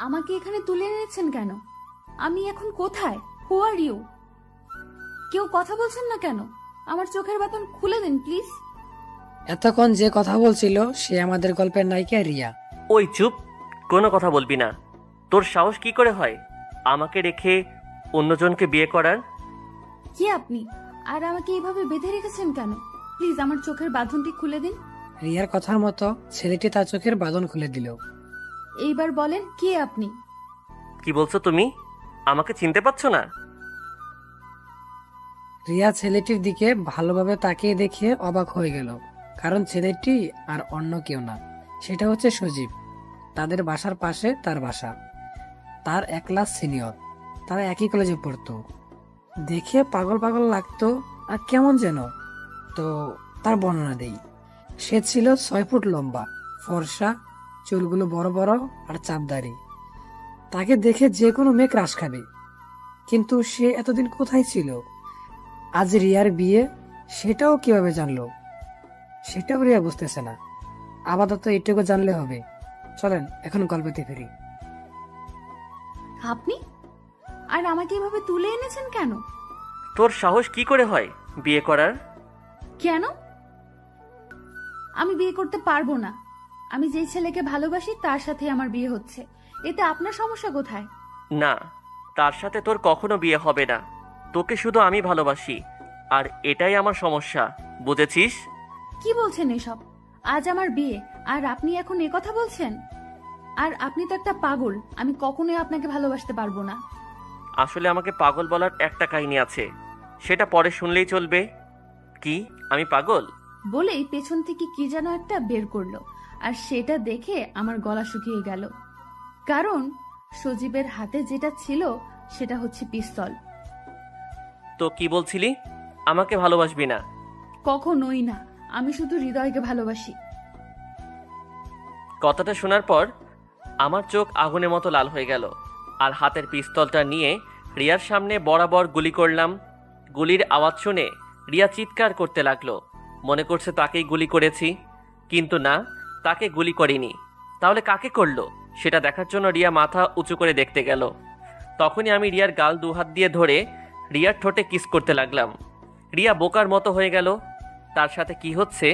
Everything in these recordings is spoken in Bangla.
আমাকে এখানে তুলে এনেছেন কেন? আমি এখন কোথায়? হু আর ইউ? কেউ কথা বলছেন না কেন? আমার চোখের বাঁধন খুলে দিন প্লিজ। এতক্ষণ যে কথা বলছিল সে আমাদের গল্পের নায়িকা রিয়া। ওই চুপ, কোনো কথা বলবি না। তোর সাহস কি করে হয় আমাকে রেখে অন্যজনকে বিয়ে করার? কি আপনি? আর আমাকে এইভাবে বেঁধে রেখেছেন কেন? প্লিজ আমার চোখের বাঁধনটি খুলে দিন। রিয়ার কথার মতো ছেলেটি তার চোখের বাঁধন খুলে দিল। এইবার বলেন কে আপনি? কি বলছো তুমি? আমাকে চিনতে পারছো না? রিয়া ছেলেটির দিকে ভালোভাবে তাকিয়ে দেখে অবাক হয়ে গেল, কারণ ছেলেটি আর অন্য কেউ না, সেটা হচ্ছে সজীব। তাদের বাসার পাশে তার বাসা। তার 1 ক্লাস সিনিয়র, তারা একই কলেজে পড়তো। দেখে পাগল পাগল লাগতো আর কেমন যেন। তো তার বর্ণনা দেই। সে ছিল 6 ফুট লম্বা, ফর্সা, চুলগুলো বড় বড় আর চাপদারি। তাকে দেখে যে কোনো মেয়ে ক্রাশ খাবে। কিন্তু সে এতদিন কোথায় ছিল? আজ রিয়ার বিয়ে, সেটাও কিভাবে জানলো? সেটাও রিয়া বুঝতেছে না। আপাতত এইটুকু জানলে হবে। চলেন এখন গল্পতে ফিরি। আপনি? আর আমাকে এভাবে তুলে এনেছেন কেন? তোর সাহস কি করে হয় বিয়ে করার? কেন? আমি বিয়ে করতে পারবো না। আমি যেই ছেলেকে ভালোবাসি তার সাথে আমার বিয়ে হচ্ছে। এতে আপনার সমস্যা কোথায়? না, তার সাথে তোর কখনো বিয়ে হবে না। তোকে শুধু আমি ভালোবাসি, আর এটাই আমার সমস্যা, বুঝেছিস? কি বলছেন এসব? আজ আমার বিয়ে আর আপনি এখন এ কথা বলছেন? আর আপনি তো একটা পাগল। আমি কখনোই আপনাকে ভালোবাসতে পারবো না। আসলে আমাকে পাগল বলার একটা কাহিনী আছে, সেটা পরে শুনলেই চলবে। কি আমি পাগল? বলেই পেছন থেকে কি যেন একটা বের করলো, আর সেটা দেখে আমার গলা শুকিয়ে গেল। কারণ সজীবের হাতে যেটা ছিল সেটা হচ্ছে পিস্তল। তো কি বলছিলি? আমাকে ভালোবাসবি না? কখনোই না। আমি শুধু হৃদয়কে ভালোবাসি। কথাটা শোনার পর আমার চোখ আগুনের মতো লাল হয়ে গেল, আর হাতের পিস্তলটা নিয়ে রিয়ার সামনে বরাবর গুলি করলাম। গুলির আওয়াজ শুনে রিয়া চিৎকার করতে লাগলো, মনে করছে তাকেই গুলি করেছি। কিন্তু না, তাকে গুলি করিনি। তাহলে কাকে করলো সেটা দেখার জন্য রিয়া মাথা উঁচু করে দেখতে গেল। তখনই আমি রিয়ার গাল 2 হাত দিয়ে ধরে রিয়ার ঠোঁটে কিস করতে লাগলাম। রিয়া বোকার মতো হয়ে গেল। তার সাথে কি হচ্ছে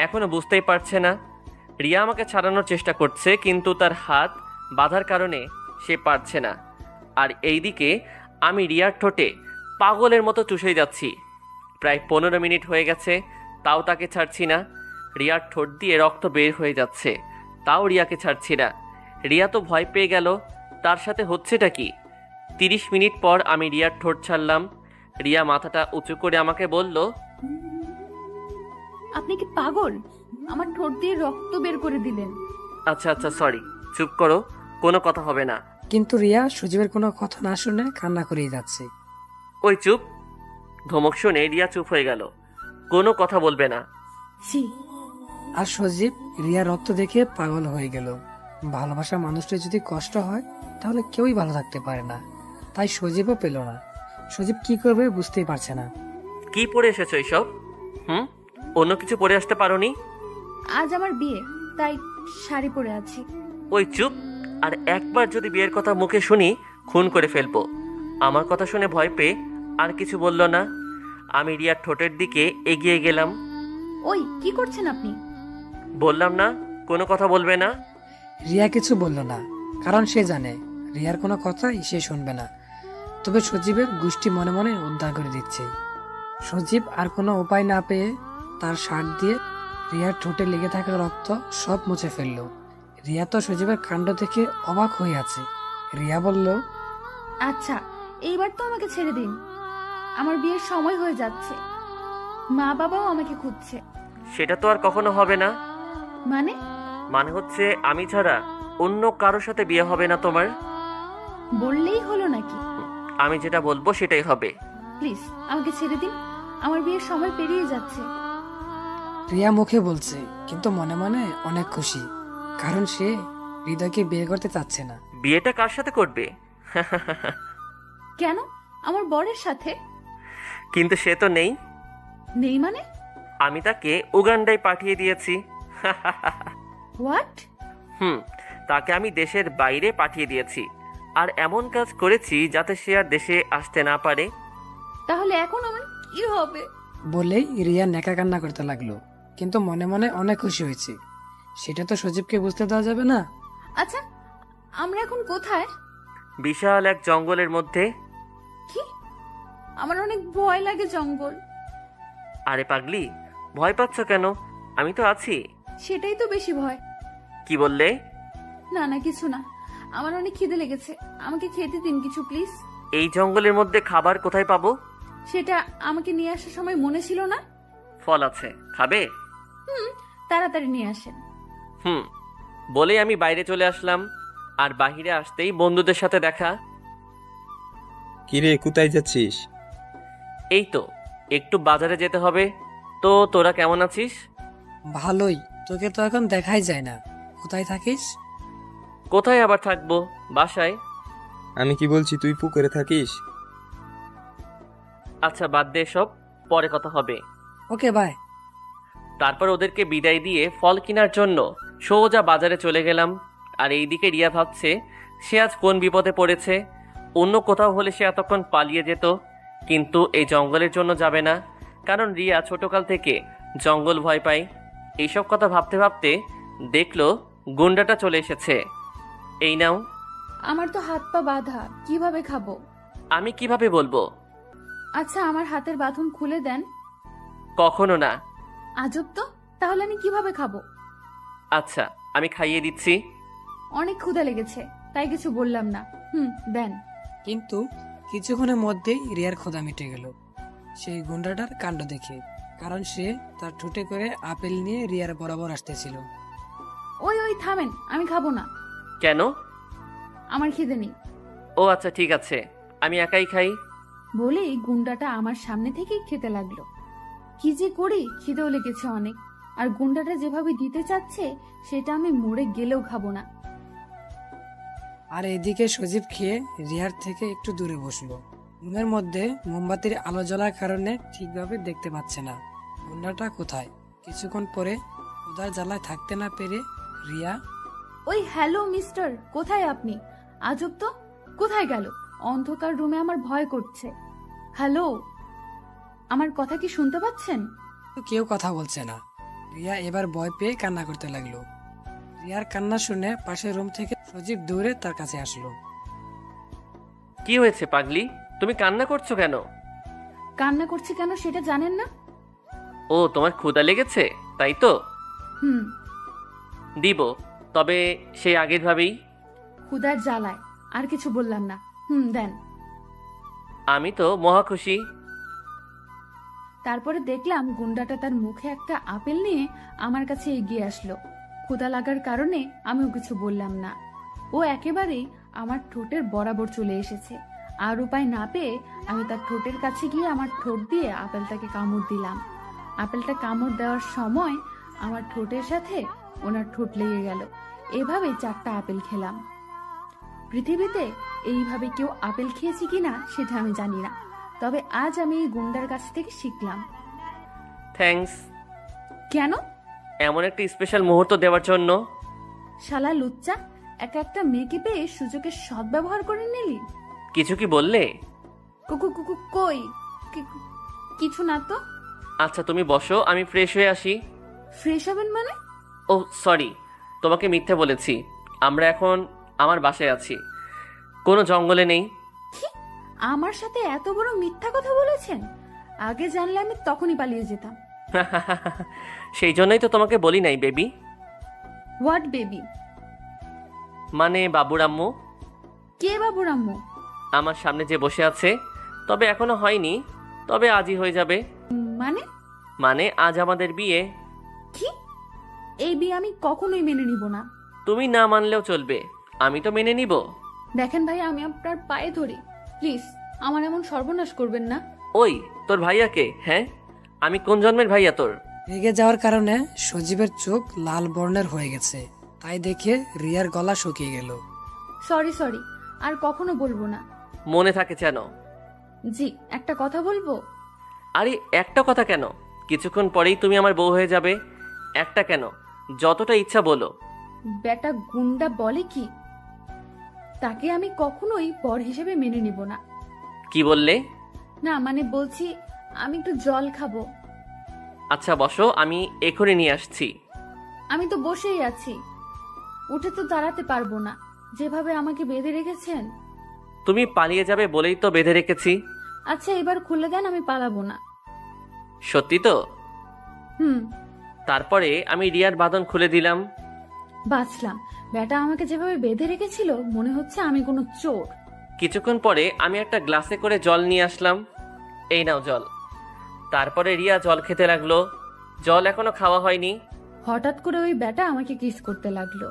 এখনো বুঝতেই পারছে না। রিয়া আমাকে ছাড়ানোর চেষ্টা করছে, কিন্তু তার হাত বাঁধার কারণে সে পারছে না। আর এইদিকে আমি রিয়ার ঠোঁটে পাগলের মতো চুষে যাচ্ছি। প্রায় 15 মিনিট হয়ে গেছে, তাও তাকে ছাড়ছি না। রিয়ার ঠোঁট দিয়ে রক্ত বের হয়ে যাচ্ছে, তাও রিয়াকে ছাড়ছি না। রিয়া তো ভয় পেয়ে গেল, তার সাথে হচ্ছেটা কি। 30 মিনিট পর আমি রিয়ার ঠোঁট ছাড়লাম। রিয়া মাথাটা উঁচু করে আমাকে বলল, আপনি কি পাগল? আমার ঠোঁট দিয়ে রক্ত বের করে দিলেন। আচ্ছা আচ্ছা সরি, চুপ করো, কোনো কথা হবে না। কিন্তু রিয়া সজীবের কোনো কথা না শুনে কান্না করেই যাচ্ছে। ওই চুপ! ধমক শুনে রিয়া চুপ হয়ে গেল, কোনো কথা বলবে না। ছি! আর সজীব রিয়ার রক্ত দেখে পাগল হয়ে গেল। ভালোবাসা মানুষটা যদি কষ্ট হয় তাহলে কেউই ভালো থাকতে পারে না। তাই সজীবও পেল না। সজীব কি করবে বুঝতেই পারছে না। কি পরে এসেছো এইসব? অন্য কিছু পরে আসতে পারোনি? আজ আমার বিয়ে, তাই শাড়ি পরে আছি। ওই চুপ! আর একবার যদি বিয়ের কথা মুখে শুনি খুন করে ফেলবো। আমার কথা শুনে ভয় পেয়ে আর কিছু বলল না। আমি রিয়ার ঠোঁটের দিকে এগিয়ে গেলাম। ওই কি করছেন আপনি? বললাম না কোনো কথা বলবে না। রিয়া কিছু বলল না, কারণ সে জানে রিয়ার কোনো কথাই সে শুনবে না। তবে সজীবের গোষ্ঠী মনে মনে উদ্ধার করে দিচ্ছে। সজীব আর কোনো উপায় না পেয়ে তার শার্ট দিয়ে রিয়ার ঠোঁটে লেগে থাকা রক্ত সব মুছে ফেলল। রিয়া তো সজীবের কাণ্ড থেকে অবাক হয়ে আছে। রিয়া বলল, আচ্ছা, এইবার তো আমাকে ছেড়ে দিন। আমার বিয়ের সময় হয়ে যাচ্ছে। মা বাবাও আমাকে খুঁজছে। সেটা তো আর কখনো হবে না। মানে? মানে হচ্ছে আমি ছাড়া অন্য কারোর সাথে বিয়ে হবে না তোমার। বললেই হলো নাকি? আমি যেটা বলবো সেটাই হবে। প্লিজ আমাকে ছেড়ে দিন। আমার বিয়ের সময় পেরিয়ে যাচ্ছে। রিয়া মুখে বলছে কিন্তু মনে মনে অনেক খুশি, কারণ সে হৃদয়কে বিয়ে করতে চাচ্ছে না। বিয়েটা কার সাথে করবে? কেন? আমার বরের সাথে। কিন্তু সে তো নেই। নেই মানে? আমি তাকে উগান্ডায় পাঠিয়ে দিয়েছি। হোয়াট? তাকে আমি দেশের বাইরে পাঠিয়ে দিয়েছি, আর এমন কাজ করেছি যাতে সে আর দেশে আসতে না পারে। তাহলে এখন আমার কি হবে? বলেই রিয়া নেকা কান্না করতে লাগলো, কিন্তু মনে মনে অনেক খুশি হয়েছে। সেটা তো সজীবকে বুঝতে দেওয়া যাবে না। আচ্ছা, আমরা এখন কোথায়? বিশাল এক জঙ্গলের মধ্যে। কি? আমার অনেক ভয় লাগে জঙ্গল। আরে পাগলি, ভয় পাচ্ছ কেন? আমি তো আছি। সেটাই তো বেশি ভয়। কি বললে? না না, কিছু না। আমার অনেক খিদে লেগেছে, আমাকে খেতে দিন কিছু প্লিজ। এই জঙ্গলের মধ্যে খাবার কোথায় পাবো? সেটা আমাকে নিয়ে আসার সময় মনে ছিল না? ফল আছে, খাবে? তাড়াতাড়ি নিয়ে আসেন। বলেই আমি বাইরে চলে আসলাম, আর বাহিরে আসতেই বন্ধুদের সাথে দেখা। কিরে, কোথায় যাচ্ছিস? এই তো একটু বাজারে যেতে হবে। তো তোরা কেমন আছিস? ভালোই, তোকে তো এখন দেখাই যায় না। কোথায় থাকিস? কোথায় আবার থাকবো, বাসায়। আমি কি বলছি, তুই পুকুরে থাকিস? আচ্ছা বাদ দে সব, পরে কথা হবে। Okay bye. তারপর ওদেরকে বিদায় দিয়ে ফল কেনার জন্য সোজা বাজারে চলে গেলাম। আর এইদিকে রিয়া ভাবছে সে আজ কোন বিপদে পড়েছে। অন্য কোথাও হলে সে এতক্ষণ পালিয়ে যেত, কিন্তু এই জঙ্গলের জন্য যাবে না, কারণ রিয়া ছোটকাল থেকে জঙ্গল ভয় পায়। এইসব কথা ভাবতে ভাবতে দেখলো গুন্ডাটা চলে এসেছে। এই নাও। আমার তো হাত পা বাঁধা, কিভাবে খাবো? আমি কিভাবে বলবো? আচ্ছা, আমার হাতের বাঁধন খুলে দেন। কখনো না। আজব তো, তাহলে আমি কিভাবে খাবো? আচ্ছা, আমি খাইয়ে দিচ্ছি। অনেক ক্ষুধা লেগেছে, তাই কিছু বললাম না। দেন। কিন্তু কিছুক্ষণের মধ্যেই রিয়ার ক্ষুধা মিটে গেল সেই গুন্ডাটার কাণ্ড দেখে, কারণ সে তার ঠোঁটে করে আপেল নিয়ে রিয়ার বরাবর আসতেছিল। ওই ওই থামেন, আমি খাবো না। কেন? আমার খিদে নেই। ও আচ্ছা ঠিক আছে, আমি একাই খাই। বলেই গুন্ডাটা আমার সামনে থেকেই খেতে লাগলো। কি যে করি, খিদেও লেগেছে অনেক। আর গুন্ডাটা যেভাবে দিতে চাচ্ছে সেটা আমি মরে গেলেও খাবো না। আর এদিকে সজীব খেয়ে রিয়ার থেকে একটু দূরে বসলো। রুমের মধ্যে মোমবাতির আলো জ্বলার কারণে ঠিকভাবে দেখতে পাচ্ছে না গুন্ডাটা কোথায়। কিছুক্ষণ পরে ক্ষুধার জ্বালায় থাকতে না পেরে রিয়া, ওই হ্যালো মিস্টার, কোথায় আপনি? আজব তো, কোথায় গেল? অন্ধকার রুমে আমার ভয় করছে। হ্যালো, আমার কথা কি শুনতে পাচ্ছেন? তো কেউ কথা বলছে না। রিয়া এবার ভয় পেয়ে কান্না করতে লাগলো। রিয়ার কান্না শুনে পাশের রুম থেকে সজীব দৌড়ে তার কাছে আসলো। কি হয়েছে পাগলি, তুমি কান্না করছো কেন? কান্না করছে কেন সেটা জানেন না? ও তোমার ক্ষুধা লেগেছে, তাই তো? হুম। দিব, তবে সেই আগের ভাবেই। ক্ষুধার জ্বালায় আর কিছু বললাম না। দেন। আমি তো মহা খুশি। তারপরে দেখলাম গুন্ডাটা তার মুখে একটা আপেল নিয়ে আমার কাছে এগিয়ে আসলো। ক্ষুধা লাগার কারণে আমিও কিছু বললাম না। ও একেবারেই আমার ঠোঁটের বরাবর চলে এসেছে। আর উপায় না পেয়ে আমি তার ঠোঁটের কাছে গিয়ে আমার ঠোঁট দিয়ে আপেলটাকে কামড় দিলাম। আপেলটা কামড় দেওয়ার সময় আমার ঠোঁটের সাথে ওনার ঠোঁট লেগে গেল। এভাবেই 4টা আপেল খেলাম। পৃথিবীতে এইভাবে কেউ আপেল খেয়েছে কিনা সেটা আমি জানি না, তবে আজ আমি এই গুন্ডার কাছ থেকে শিখলাম। থ্যাঙ্কস। কেন? এমন একটা স্পেশাল মুহূর্ত দেওয়ার জন্য। শালা লুচ্চা, একা একটা মেয়েকে পেয়ে সুযোগের সদ্ব্যবহার করে নিলি। কিছু কি বললে? কুকু কুকু কই? কিছু না তো। আচ্ছা তুমি বসো, আমি ফ্রেশ হয়ে আসি। ফ্রেশ হবেন মানে? ও সরি, তোমাকে মিথ্যে বলেছি। আমরা এখন আমার বাসায় আছি, কোনো জঙ্গলে নেই। কি? আমার সাথে এত বড় মিথ্যা কথা বলেছেন? আগে জানলে আমি তখনই পালিয়ে যেতাম। সেই জন্যই তো তোমাকে বলি নাই বেবি। What baby? মানে বাবুর আম্মু। কে বাবুর আম্মু? আমার সামনে যে বসে আছে। তবে এখনো হয়নি, তবে আজই হয়ে যাবে। মানে? মানে আজ আমাদের বিয়ে। কি? এই বিয়ে আমি কখনোই মেনে নিব না। তুমি না মানলেও চলবে, আমি তো মেনে নিব। দেখেন ভাই, আমি আপনার পায়ে ধরি, প্লিজ আমার এমন সর্বনাশ করবেন না। ওই তোর ভাইয়াকে? হ্যাঁ, আমি কোন জন্মের ভাইয়া তোর? রেগে যাওয়ার কারণে সজীবের চোখ লাল বর্ণের হয়ে গেছে, তাই দেখে রিয়ার গলা শুকিয়ে গেল। সরি সরি, আর কখনো বলবো না। মনে থাকে যেন। জি, একটা কথা বলবো। আরে একটা কথা কেন, কিছুক্ষণ পরেই তুমি আমার বউ হয়ে যাবে। একটা কেন, যতটা ইচ্ছা বলো। বেটা গুন্ডা বলে কি, তাকে আমি কখনোই বর হিসেবে মেনে নিব না। কি বললে? না মানে বলছি, আমি একটু জল খাবো। আচ্ছা বসো, আমি এখনই নিয়ে আসছি। আমি তো বসেই আছি, উঠে তো দাঁড়াতে পারবো না, যেভাবে আমাকে বেঁধে রেখেছেন। তুমি পালিয়ে যাবে বলেই তো বেঁধে রেখেছি। আচ্ছা এবার খুলে দেন, আমি পালাবো না। সত্যি তো? হুম। তারপরে আমি রিয়ার বাঁধন খুলে দিলাম। বাঁচলাম। বেটা আমাকে যেভাবে বেঁধে রেখেছিল মনে হচ্ছে আমি কোনো চোর। কিছুক্ষণ পরে আমি একটা গ্লাসে করে জল নিয়ে আসলাম। এই নাও জল। তারপরে রিয়া জল খেতে লাগলো। জল এখনো খাওয়া হয়নি। হঠাৎ করে ওই বেটা আমাকে কিস করতে লাগলো।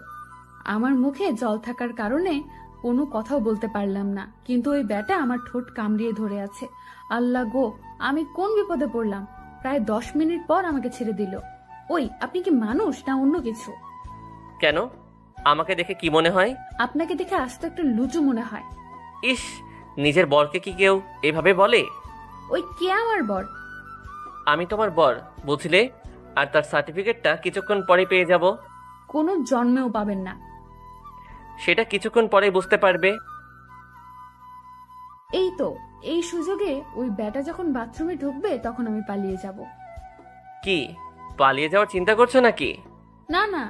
আমার মুখে জল থাকার কারণে কোনো কথাও বলতে পারলাম না, কিন্তু ওই বেটা আমার ঠোঁট কামড়িয়ে ধরে আছে। আল্লাহ গো, আমি কোন বিপদে পড়লাম। প্রায় 10 মিনিট পর আমাকে ছেড়ে দিল। ওই, আপনি কি মানুষ না অন্য কিছু? কেন? আমাকে দেখে কি মনে হয়? আপনাকে দেখে আস্ত একটা লুচু মনে হয়। ইস, নিজের বরকে কি কেউ এভাবে বলে? ওই কে আমার বর? আমি তোমার বর, বুঝলে? আর তার সার্টিফিকেটটা কিছুক্ষণ পরে পেয়ে যাব। কোনো জন্মেও পাবেন না। সেটা কিছুক্ষণ পরে বুঝতে পারবে। এই তো, এই সুযোগে ওই বেটা যখন বাথরুমে ঢুকবে তখন আমি পালিয়ে যাব। কি, পালিয়ে যাওয়ার চিন্তা করছো নাকি? না না,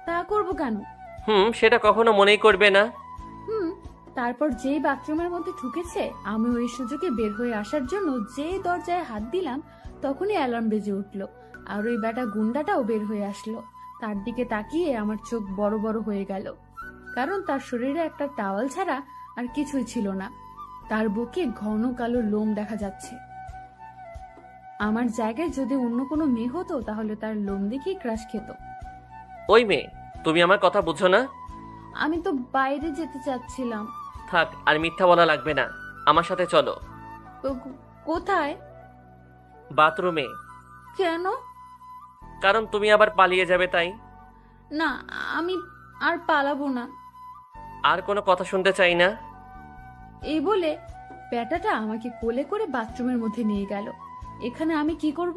তা করব কেন? সেটা কখনো মনেই করবে না। তারপর যেই বাথরুমের মধ্যে ঢুকেছে, আমি ওই সুযোগে বের হয়ে আসার জন্য যেই দরজায় হাত দিলাম তখনই অ্যালার্ম বেজে উঠলো। আর ওই বেটা গুন্ডাটাও বের হয়ে আসলো। তার দিকে তাকিয়ে আমার চোখ বড় বড় হয়ে গেল, কারণ তার শরীরে একটা টাওয়াল ছাড়া আর কিছুই ছিল না। তার বুকে ঘন কালো লোম দেখা যাচ্ছে। আমার জায়গায় যদি অন্য কোনো মেয়ে হতো তাহলে তার লোম দেখেই ক্রাশ খেত। ওই মেয়ে, তুমি আমার কথা বুঝো না? আমি তো বাইরে যেতে চাচ্ছিলাম। থাক, আর মিথ্যা বলা লাগবে না। আমার সাথে চলো। কোথায়? বাথরুমে। কেন? কারণ তুমি আবার পালিয়ে যাবে তাই। না, আমি আর পালাবো না। আর কোনো কথা শুনতে চাই না। এই বলে বেটাটা আমাকে কোলে করে বাথরুমের মধ্যে নিয়ে গেল। এখানে আমি কি করব?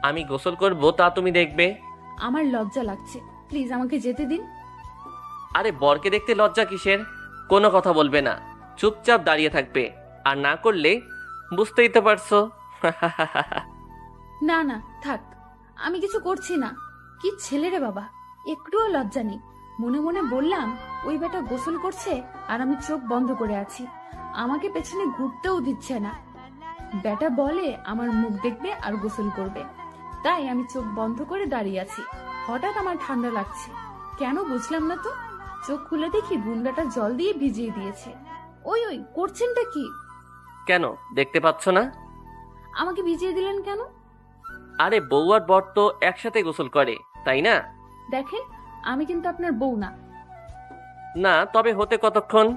আমি গোসল করব, তা তুমি দেখবে। আমার লজ্জা লাগছে, প্লিজ আমাকে যেতে দিন। আরে বরকে দেখতে লজ্জা কিসের? কোনো কথা বলবে না, চুপচাপ দাঁড়িয়ে থাকবে। আর না করলে বুঝতেই তো পারছো। না না, থাক, আমি কিছু করছি না। কি ছেলে রে বাবা, একটুও লজ্জা নেই। মনে মনে বললাম, ওই বেটা গোসল করছে আর আমি চোখ বন্ধ করে আছি, আমাকে পেছনে ঘুরতেও দিচ্ছে না। বেটা বলে আমার মুখ দেখবে আর গোসল করবে, তাই আমি চোখ বন্ধ করে দাঁড়িয়ে আছি। হঠাৎ আমার ঠান্ডা লাগছে, কেন বুঝলাম না তো। চোখ খুলে দেখি গুন্ডাটা জল দিয়ে ভিজিয়ে দিয়েছে। ওই ওই, করছেনটা কি? কেন, দেখতে পাচ্ছ না? আমাকে ভিজিয়ে দিলেন কেন? আরে বউ আর বর তো একসাথে গোসল করে, তাই না? দেখেন, আমি কিন্তু আপনার বউ না। না, তবে হতে কতক্ষণ?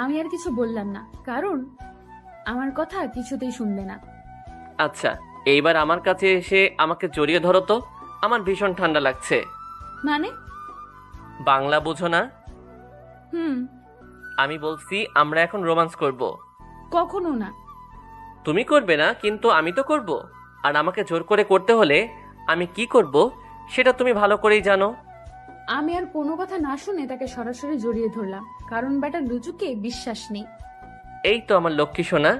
আমি আর কিছু বললাম না, কারণ আমার কথা কিছুতেই শুনবে না। আচ্ছা, এইবার আমার কাছে এসে আমাকে জড়িয়ে ধরো তো। আমার ভীষণ ঠান্ডা লাগছে। মানে? বাংলা বুঝো না? হুম। আমি বলছি আমরা এখন রোমান্স করব। কখনো না। তুমি করবে না, কিন্তু আমি তো করব। আর আমাকে জোর করে করতে হলে আমি কি করব সেটা তুমি ভালো করেই জানো। আমি আর কোনো কথা না শুনে তাকে সরাসরি জড়িয়ে ধরলাম, কারণ বেটা লুচুকে বিশ্বাস নেই। এই তো আমার লক্ষ্মী সোনা,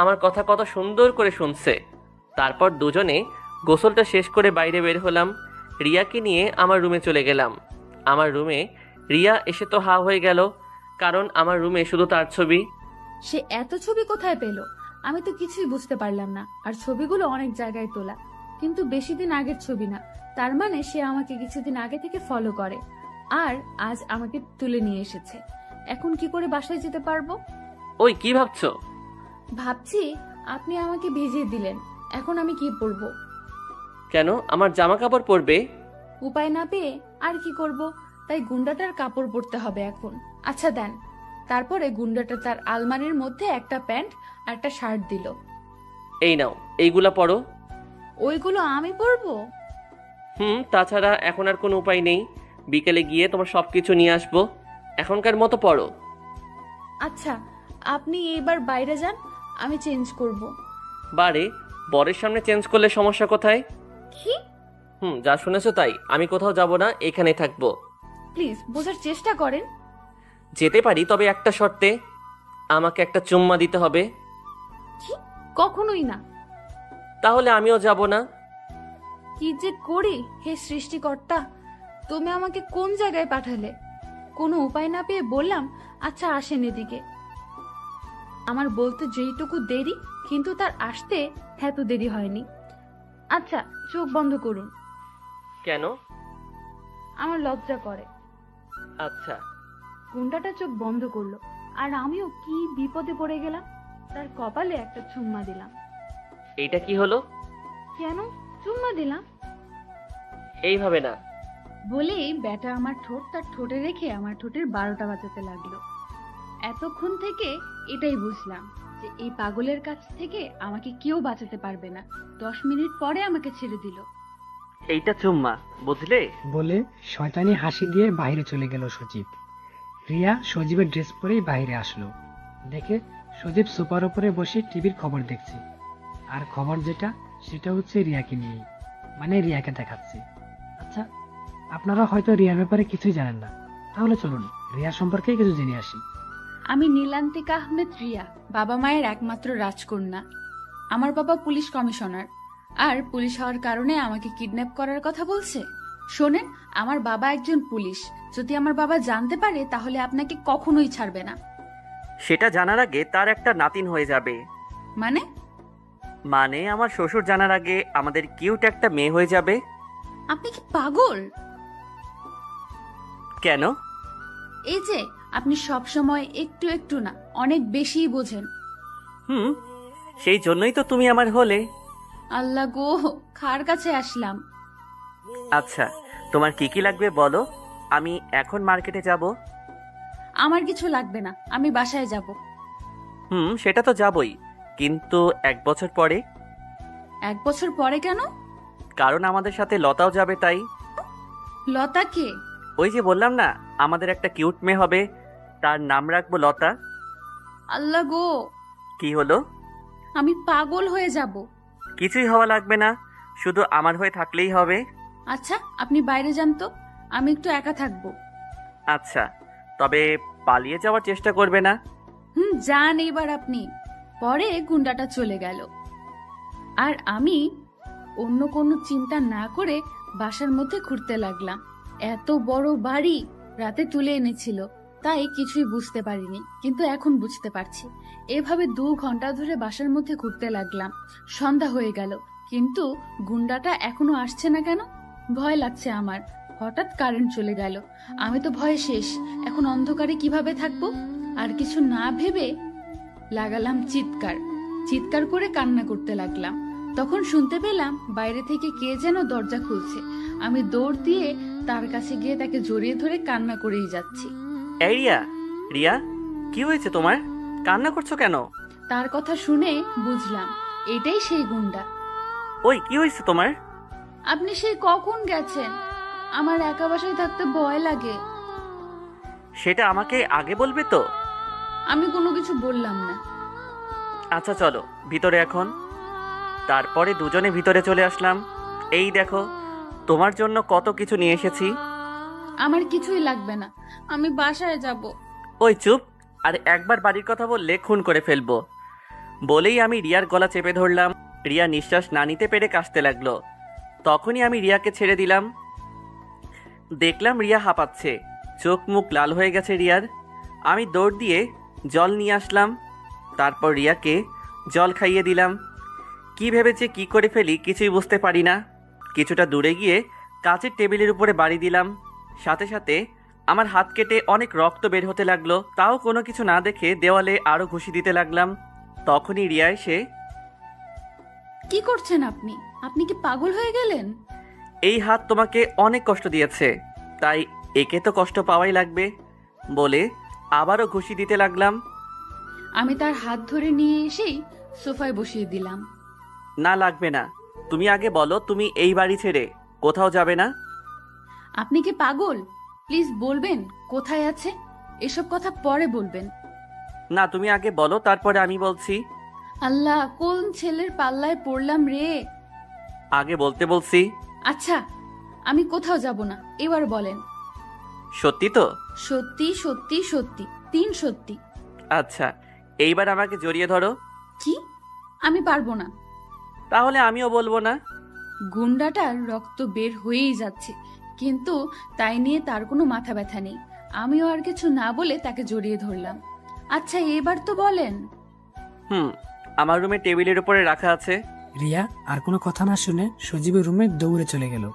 আমার কথা কত সুন্দর করে শুনছে। তারপর দুজনে গোসলটা শেষ করে বাইরে বের হলাম। রিয়াকে নিয়ে আমার রুমে চলে গেলাম। আমার রুমে রিয়া এসে তো হা হয়ে গেল, কারণ আমার রুমে শুধু তার ছবি। সে এত ছবি কোথায় পেল? আমি তো কিছুই বুঝতে পারলাম না। আর ছবিগুলো অনেক জায়গায় তোলা, কিন্তু বেশি দিন আগের ছবি না। তার মানে সে আমাকে কিছুদিন আগে থেকে ফলো করে, আর আজ আমাকে তুলে নিয়ে এসেছে। এখন কি করে বাসায় যেতে পারবো? ওই কি ভাবছো? ভাবছি আপনি আমাকে ভিজিয়ে দিলেন, এখন আমি কি পরবো? কেন, আমার জামা কাপড় পরবে? উপায় না পেয়ে আর কি করব, তাই গুন্ডাটার কাপড় পরতে হবে এখন। আচ্ছা দেন। তারপরে গুন্ডাটা তার আলমারির মধ্যে একটা প্যান্ট আর একটা শার্ট দিল। এই নাও, এইগুলা পরো। ওইগুলো আমি পরবো? তাছাড়া এখন আর কোনো উপায় নেই। বিকেলে গিয়ে তোমার সবকিছু নিয়ে আসবো। এখনকার মতো পড়ো। আচ্ছা, আপনি এবার বাইরে যান, আমি চেঞ্জ করব। বারে, বরের সামনে চেঞ্জ করলে সমস্যা কোথায়? কি? যা শুনেছো তাই। আমি কোথাও যাব না, এখানেই থাকবো। প্লিজ বোঝার চেষ্টা করেন। যেতে পারি, তবে একটা শর্তে। আমাকে একটা চুম্মা দিতে হবে। কি? কখনোই না। তাহলে আমিও যাব না। কি যে করি হে সৃষ্টিকর্তা, তুমি আমাকে কোন জায়গায় পাঠালে? কোনো উপায় না পেয়ে বললাম, আচ্ছা আসেন এদিকে। আমার বলতে যেইটুকু দেরি, কিন্তু তার আসতে এত দেরি হয়নি। আচ্ছা চোখ বন্ধ করুন। কেন? আমার লজ্জা করে। আচ্ছা। গুন্ডাটা চোখ বন্ধ করলো, আর আমিও কি বিপদে পড়ে গেলাম। তার কপালে একটা চুম্মা দিলাম। এইটা কি হলো? কেন চুম্মা দিলাম? এইভাবে না। বলেই ব্যাটা আমার ঠোঁট তার ঠোঁটে রেখে আমার ঠোঁটের 12টা বাজাতে লাগলো। এতক্ষণ থেকে এটাই বুঝলাম যে এই পাগলের কাছ থেকে আমাকে কেউ বাঁচাতে পারবে না। 10 মিনিট পরে আমাকে ছেড়ে দিল। এইটা চুম্মা, বুঝলে? বলে শয়তানি হাসি দিয়ে বাইরে চলে গেল সজীব। রিয়া সজীবের ড্রেস পরেই বাইরে আসলো। দেখে সজীব সোফার উপরে বসে টিভির খবর দেখছে। আর খবর যেটা, সেটা হচ্ছে রিয়াকে নিয়ে, মানে রিয়াকে দেখাচ্ছে। আচ্ছা, আপনারা হয়তো রিয়ার ব্যাপারে কিছুই জানেন না, তাহলে চলুন রিয়া সম্পর্কে কিছু জেনে আসি। আমি নীলান্তিকা আহমেদ রিয়া, বাবা মায়ের একমাত্র রাজকন্যা। আমার বাবা পুলিশ কমিশনার, আর পুলিশ হওয়ার কারণে আমাকে কিডন্যাপ করার কথা বলছে। শোনেন, আমার বাবা একজন পুলিশ। যদি আমার বাবা জানতে পারে তাহলে আপনাকে কখনোই ছাড়বে না। সেটা জানার আগে তার একটা নাতিন হয়ে যাবে। মানে? মানে আমার শ্বশুর জানার আগে আমাদের কিউট একটা মেয়ে হয়ে যাবে। আপনি কি পাগল? কেন? এই যে আপনি সব সময় একটু একটু না, অনেক বেশিই বোঝেন। সেই জন্যই তো তুমি আমার হলে। আল্লাহ গো, খার কাছে আসলাম। আচ্ছা, তোমার কি কি লাগবে বলো, আমি এখন মার্কেটে যাব। আমার কিছু লাগবে না, আমি বাসায় যাব। সেটা তো যাবই, কিন্তু 1 বছর পরে। 1 বছর পরে কেন? কারণ আমাদের সাথে লতাও যাবে, তাই। লতা কে? ওই যে বললাম না, আমাদের একটা কিউট মেয়ে হবে, তার নাম রাখবো লতা। আল্লাহ গো, কি হলো? আমি পাগল হয়ে যাব। কিছুই হওয়া লাগবে না, শুধু আমার হয়ে থাকলেই হবে। আচ্ছা আপনি বাইরে যান তো, আমি একটু একা থাকবো। আচ্ছা, তবে পালিয়ে যাওয়ার চেষ্টা করবে না। যান এবার আপনি। পরে গুন্ডাটা চলে গেল, আর আমি অন্য কোনো চিন্তা না করে বাসার মধ্যে ঘুরতে লাগলাম। এত বড় বাড়ি রাতে তুলে এনেছিল, তাই কিছুই বুঝতে পারিনি, কিন্তু এখন বুঝতে পারছি। এভাবে 2 ঘন্টা ধরে বাসার মধ্যে ঘুরতে লাগলাম। সন্ধ্যা হয়ে গেল, কিন্তু গুন্ডাটা এখনো আসছে না কেন? ভয় লাগছে আমার। হঠাৎ কারেন্ট চলে গেল, আমি তো ভয়ে শেষ। এখন অন্ধকারে কিভাবে থাকবো? আর কিছু না ভেবে লাগালাম চিৎকার। চিৎকার করে কান্না করতে লাগলাম। তখন শুনতে পেলাম বাইরে থেকে কে যেন দরজা খুলছে। আমি দৌড় দিয়ে তার কাছে গিয়ে তাকে জড়িয়ে ধরে কান্না করেই যাচ্ছি। এই রিয়া, রিয়া, কি হয়েছে তোমার? কান্না করছো কেন? তার কথা শুনে বুঝলাম এটাই সেই গুন্ডা। ওই কি হয়েছে তোমার? আপনি সেই কখন গেছেন? আমার একা বাসায় থাকতে ভয় লাগে। সেটা আমাকে আগে বলবে তো। আমি কোনো কিছু বললাম না। আচ্ছা চলো ভিতরে এখন। তারপরে দুজনে ভিতরে চলে আসলাম। এই দেখো, তোমার জন্য কত কিছু নিয়ে এসেছি। আমার কিছুই লাগবে না, আমি বাসায় যাব। ওই চুপ, আর একবার বাড়ির কথা বললে খুন করে ফেলবো। বলেই আমি রিয়ার গলা চেপে ধরলাম। রিয়া নিঃশ্বাস না নিতে পেরে কাশতে লাগলো। তখনই আমি রিয়াকে ছেড়ে দিলাম। দেখলাম রিয়া হাঁপাচ্ছে, চোখ মুখ লাল হয়ে গেছে রিয়ার। আমি দৌড় দিয়ে জল নিয়ে আসলাম, তারপর রিয়াকে জল খাইয়ে দিলাম। কি ভেবেছে কি করে ফেলি কিছুই বুঝতে পারি না। কিছুটা দূরে গিয়ে কাচের টেবিলের উপরে বাড়ি দিলাম। সাথে সাথে আমার হাত কেটে অনেক রক্ত বের হতে লাগলো। তাও কোনো কিছু না দেখে দেওয়ালে আরো ঘুষি দিতে লাগলাম। তখনই রিয়া এসে, কি করছেন আপনি? আপনি কি পাগল হয়ে গেলেন? এই হাত তোমাকে অনেক কষ্ট দিয়েছে, তাই একে তো কষ্ট পাওয়াই লাগবে, বলে আবারও ঘুষি দিতে লাগলাম। আমি তার হাত ধরে নিয়ে এসেই সোফায় বসিয়ে দিলাম। না লাগবে না, তুমি আগে বলো তুমি এই বাড়ি ছেড়ে কোথাও যাবে না। আপনি কি পাগল? প্লিজ বলবেন কোথায় আছে? এসব কথা পরে বলবেন। না, তুমি আগে বলো, তারপরে আমি বলছি। আল্লাহ, কোন ছেলের পাল্লায় পড়লাম রে! আগে বলতে বলছি। আচ্ছা, আমি কোথাও যাব না, এবার বলেন। সত্যি তো? সত্যি সত্যি সত্যি, 3 সত্যি। আচ্ছা, এইবার আমাকে জড়িয়ে ধরো। কি? আমি পারবো না। তাহলে আমিও বলবো না। গুন্ডাটার রক্ত বের হয়েই যাচ্ছে, কিন্তু তাই নিয়ে তার কোনো মাথা ব্যথা নেই। আমিও আর কিছু না বলে তাকে জড়িয়ে ধরলাম। আচ্ছা, এবার তো বলেন। আমার রুমে টেবিলের উপরে রাখা আছে। রিয়া আর কোনো কথা না শুনে সজীবের রুমে দৌড়ে চলে গেল।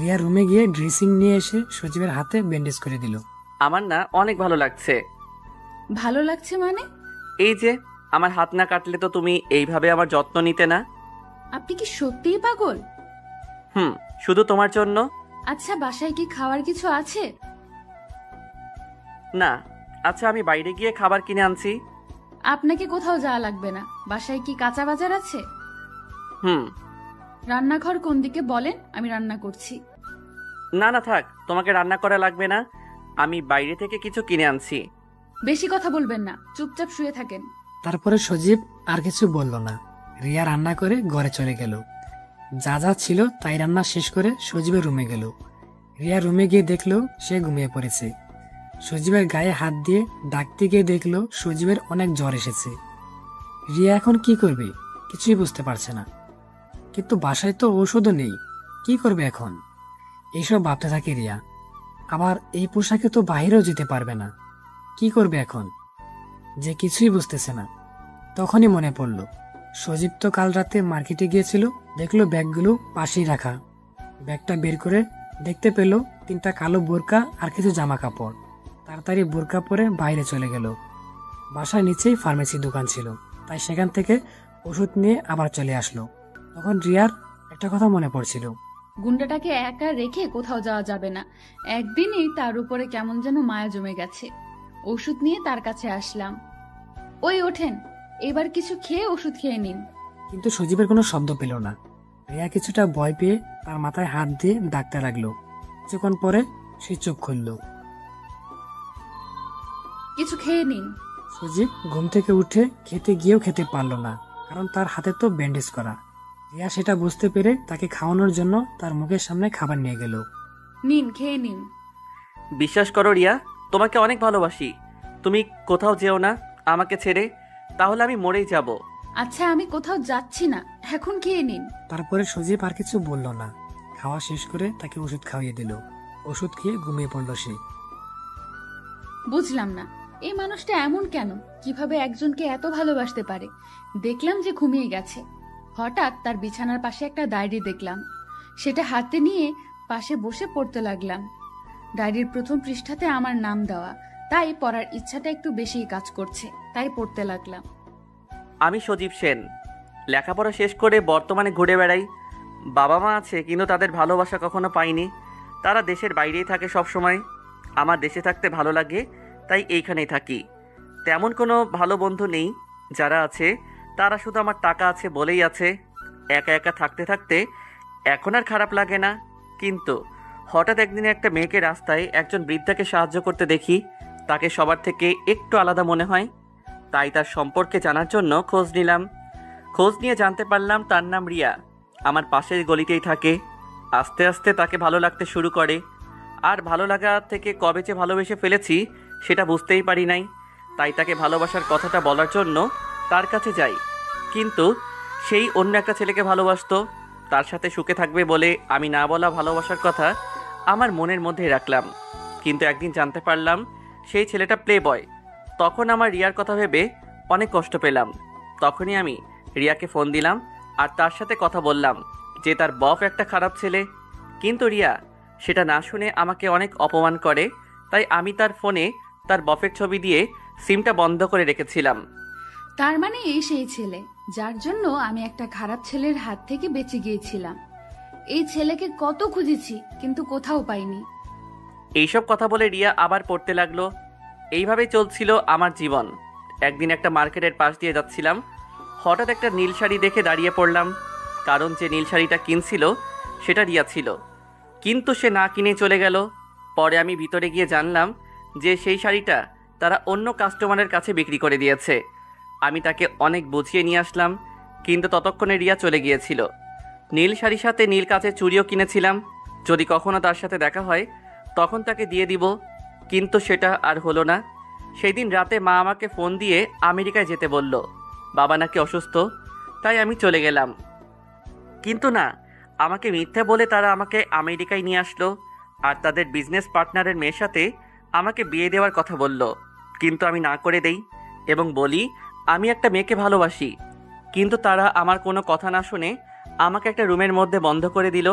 রিয়া রুমে গিয়ে ড্রেসিং নিয়ে এসে সজীবের হাতে ব্যান্ডেজ করে দিল। আমার না অনেক ভালো লাগছে। ভালো লাগছে মানে? এই যে, আমার হাত না কাটলে তো তুমি এইভাবে আমার যত্ন নিতে না। আপনি কি সত্যিই পাগল? শুধু তোমার জন্য। আচ্ছা, বাসায় কি খাওয়ার কিছু আছে? না। আচ্ছা, আমি বাইরে গিয়ে খাবার কিনে আনছি। আপনাকে কোথাও যাওয়া লাগবে না। বাসায় কি কাঁচা বাজার আছে? হুম। রান্নাঘর কোন দিকে বলেন, আমি রান্না করছি। না না, থাক, তোমাকে রান্না করা লাগবে না। আমি বাইরে থেকে কিছু কিনে আনছি। বেশি কথা বলবেন না, চুপচাপ শুয়ে থাকেন। তারপরে সজীব আর কিছু বলল না। রিয়া রান্না করে ঘরে চলে গেল। যা যা ছিল তাই রান্না শেষ করে সজীবের রুমে গেল। রিয়া রুমে গিয়ে দেখলো সে ঘুমিয়ে পড়েছে। সজীবের গায়ে হাত দিয়ে ডাকতে গিয়ে দেখলো সজীবের অনেক জ্বর এসেছে। রিয়া এখন কি করবে কিছুই বুঝতে পারছে না, কিন্তু বাসায় তো ঔষধও নেই, কি করবে এখন? এইসব ভাবতে থাকে রিয়া। আবার এই পোশাকে তো বাইরেও যেতে পারবে না, কি করবে এখন যে কিছুই বুঝতেছে না। তখনই মনে পড়ল সজীব তো কাল রাতে মার্কেটে গিয়েছিল, দেখলো ব্যাগগুলো পাশেই রাখা। ব্যাগটা বের করে দেখতে পেল 3টা কালো বোরকা আর কিছু জামা কাপড়। তাড়াতাড়ি বোরকা পরে বাইরে চলে গেল। বাসার নিচেই ফার্মেসি দোকান ছিল, তাই সেখান থেকে ওষুধ নিয়ে আবার চলে আসলো। তখন রিয়ার একটা কথা মনে পড়ছিল। গুন্ডাটাকে একা রেখে কোথাও যাওয়া যাবে না। একদিনই তার উপরে কেমন যেন মায়া জমে গেছে। ওষুধ নিয়ে তার কাছে আসলাম। ওই ওঠেন, এবার কিছু খেয়ে ওষুধ খেয়ে নিন। কিন্তু সজীবের কোনো শব্দ পেল না। রিয়া কিছুটা ভয় পেয়ে তার মাথায় হাত দিয়ে ডাকতে লাগলো। কিছুক্ষণ পরে সে চোখ খুলল। কিছু খেয়ে নিন। সজীব ঘুম থেকে উঠে খেতে গিয়েও খেতে পারল না, কারণ তার হাতে তো ব্যান্ডেজ করা। রিয়া সেটা বুঝতে পেরে তাকে খাওয়ানোর জন্য তার মুখের সামনে খাবার নিয়ে গেল। নিন, খেয়ে নিন। বিশ্বাস করো রিয়া, তোমাকে অনেক ভালোবাসি। তুমি কোথাও যেও না আমাকে ছেড়ে, তাহলে আমি মরেই যাব। আচ্ছা, আমি কোথাও যাচ্ছি না, এখন খেয়ে নিন। তারপরে সজীব আর কিছু বলল না। খাওয়া শেষ করে তাকে ওষুধ খাইয়ে দিল। ওষুধ খেয়ে ঘুমিয়ে পড়ল সে। বুঝলাম না, এই মানুষটা এমন কেন? কিভাবে একজনকে এত ভালোবাসতে পারে? দেখলাম যে ঘুমিয়ে গেছে। হঠাৎ তার বিছানার পাশে একটা ডায়েরি দেখলাম। সেটা হাতে নিয়ে পাশে বসে পড়তে লাগলাম। ডায়েরির প্রথম পৃষ্ঠাতে আমার নাম দেওয়া, তাই পড়ার ইচ্ছাটা একটু বেশিই কাজ করছে, তাই পড়তে লাগলাম। আমি সজীব সেন, লেখাপড়া শেষ করে বর্তমানে ঘুরে বেড়াই। বাবা মা আছে, কিন্তু তাদের ভালোবাসা কখনো পাইনি। তারা দেশের বাইরেই থাকে সব সময়। আমার দেশে থাকতে ভালো লাগে, তাই এইখানেই থাকি। তেমন কোনো ভালো বন্ধু নেই, যারা আছে তারা শুধু আমার টাকা আছে বলেই আছে। একা একা থাকতে থাকতে এখন আর খারাপ লাগে না। কিন্তু হঠাৎ একদিনে একটা মেয়েকে রাস্তায় একজন বৃদ্ধাকে সাহায্য করতে দেখি। তাকে সবার থেকে একটু আলাদা মনে হয়, তাই তার সম্পর্কে জানার জন্য খোঁজ নিলাম। খোঁজ নিয়ে জানতে পারলাম তার নাম রিয়া, আমার পাশের গলিতেই থাকে। আস্তে আস্তে তাকে ভালো লাগতে শুরু করে। আর ভালো লাগা থেকে কবে যে ভালোবেসে ফেলেছি সেটা বুঝতেই পারি নাই। তাই তাকে ভালোবাসার কথাটা বলার জন্য তার কাছে যাই, কিন্তু সেই অন্য একটা ছেলেকে ভালোবাসতো। তার সাথে সুখে থাকবে বলে আমি না বলা ভালোবাসার কথা আমার মনের মধ্যেই রাখলাম। কিন্তু একদিন জানতে পারলাম সেই ছেলেটা প্লে বয়। তখন আমার রিয়ার কথা ভেবে অনেক কষ্ট পেলাম। তখনই আমি রিয়াকে ফোন দিলাম আর তার সাথে কথা বললাম যে তার বফ একটা খারাপ ছেলে। কিন্তু রিয়া সেটা না শুনে আমাকে অনেক অপমান করে, তাই আমি তার ফোনে তার বফের ছবি দিয়ে সিমটা বন্ধ করে রেখেছিলাম। তার মানে এই সেই ছেলে যার জন্য আমি একটা খারাপ ছেলের হাত থেকে বেঁচে গিয়েছিলাম। এই ছেলেকে কত খুঁজেছি, কিন্তু কোথাও পাইনি। এইসব কথা বলে রিয়া আবার পড়তে লাগলো। এইভাবেই চলছিল আমার জীবন। একদিন একটা মার্কেটের পাশ দিয়ে যাচ্ছিলাম, হঠাৎ একটা নীল শাড়ি দেখে দাঁড়িয়ে পড়লাম। কারণ যে নীল শাড়িটা কিনছিল সেটা রিয়া ছিল, কিন্তু সে না কিনে চলে গেল। পরে আমি ভিতরে গিয়ে জানলাম যে সেই শাড়িটা তারা অন্য কাস্টমারের কাছে বিক্রি করে দিয়েছে। আমি তাকে অনেক বুঝিয়ে নিয়ে আসলাম, কিন্তু ততক্ষণে রিয়া চলে গিয়েছিল। নীল শাড়ির সাথে নীল কাচের চুড়িও কিনেছিলাম। যদি কখনো তার সাথে দেখা হয় তখন তাকে দিয়ে দিব, কিন্তু সেটা আর হলো না। সেই দিন রাতে মা আমাকে ফোন দিয়ে আমেরিকায় যেতে বলল। বাবা নাকি অসুস্থ, তাই আমি চলে গেলাম। কিন্তু না, আমাকে মিথ্যে বলে তারা আমাকে আমেরিকায় নিয়ে আসলো আর তাদের বিজনেস পার্টনারের মেয়ের সাথে আমাকে বিয়ে দেওয়ার কথা বলল। কিন্তু আমি না করে দেই এবং বলি আমি একটা মেয়েকে ভালোবাসি। কিন্তু তারা আমার কোনো কথা না শুনে আমাকে একটা রুমের মধ্যে বন্ধ করে দিল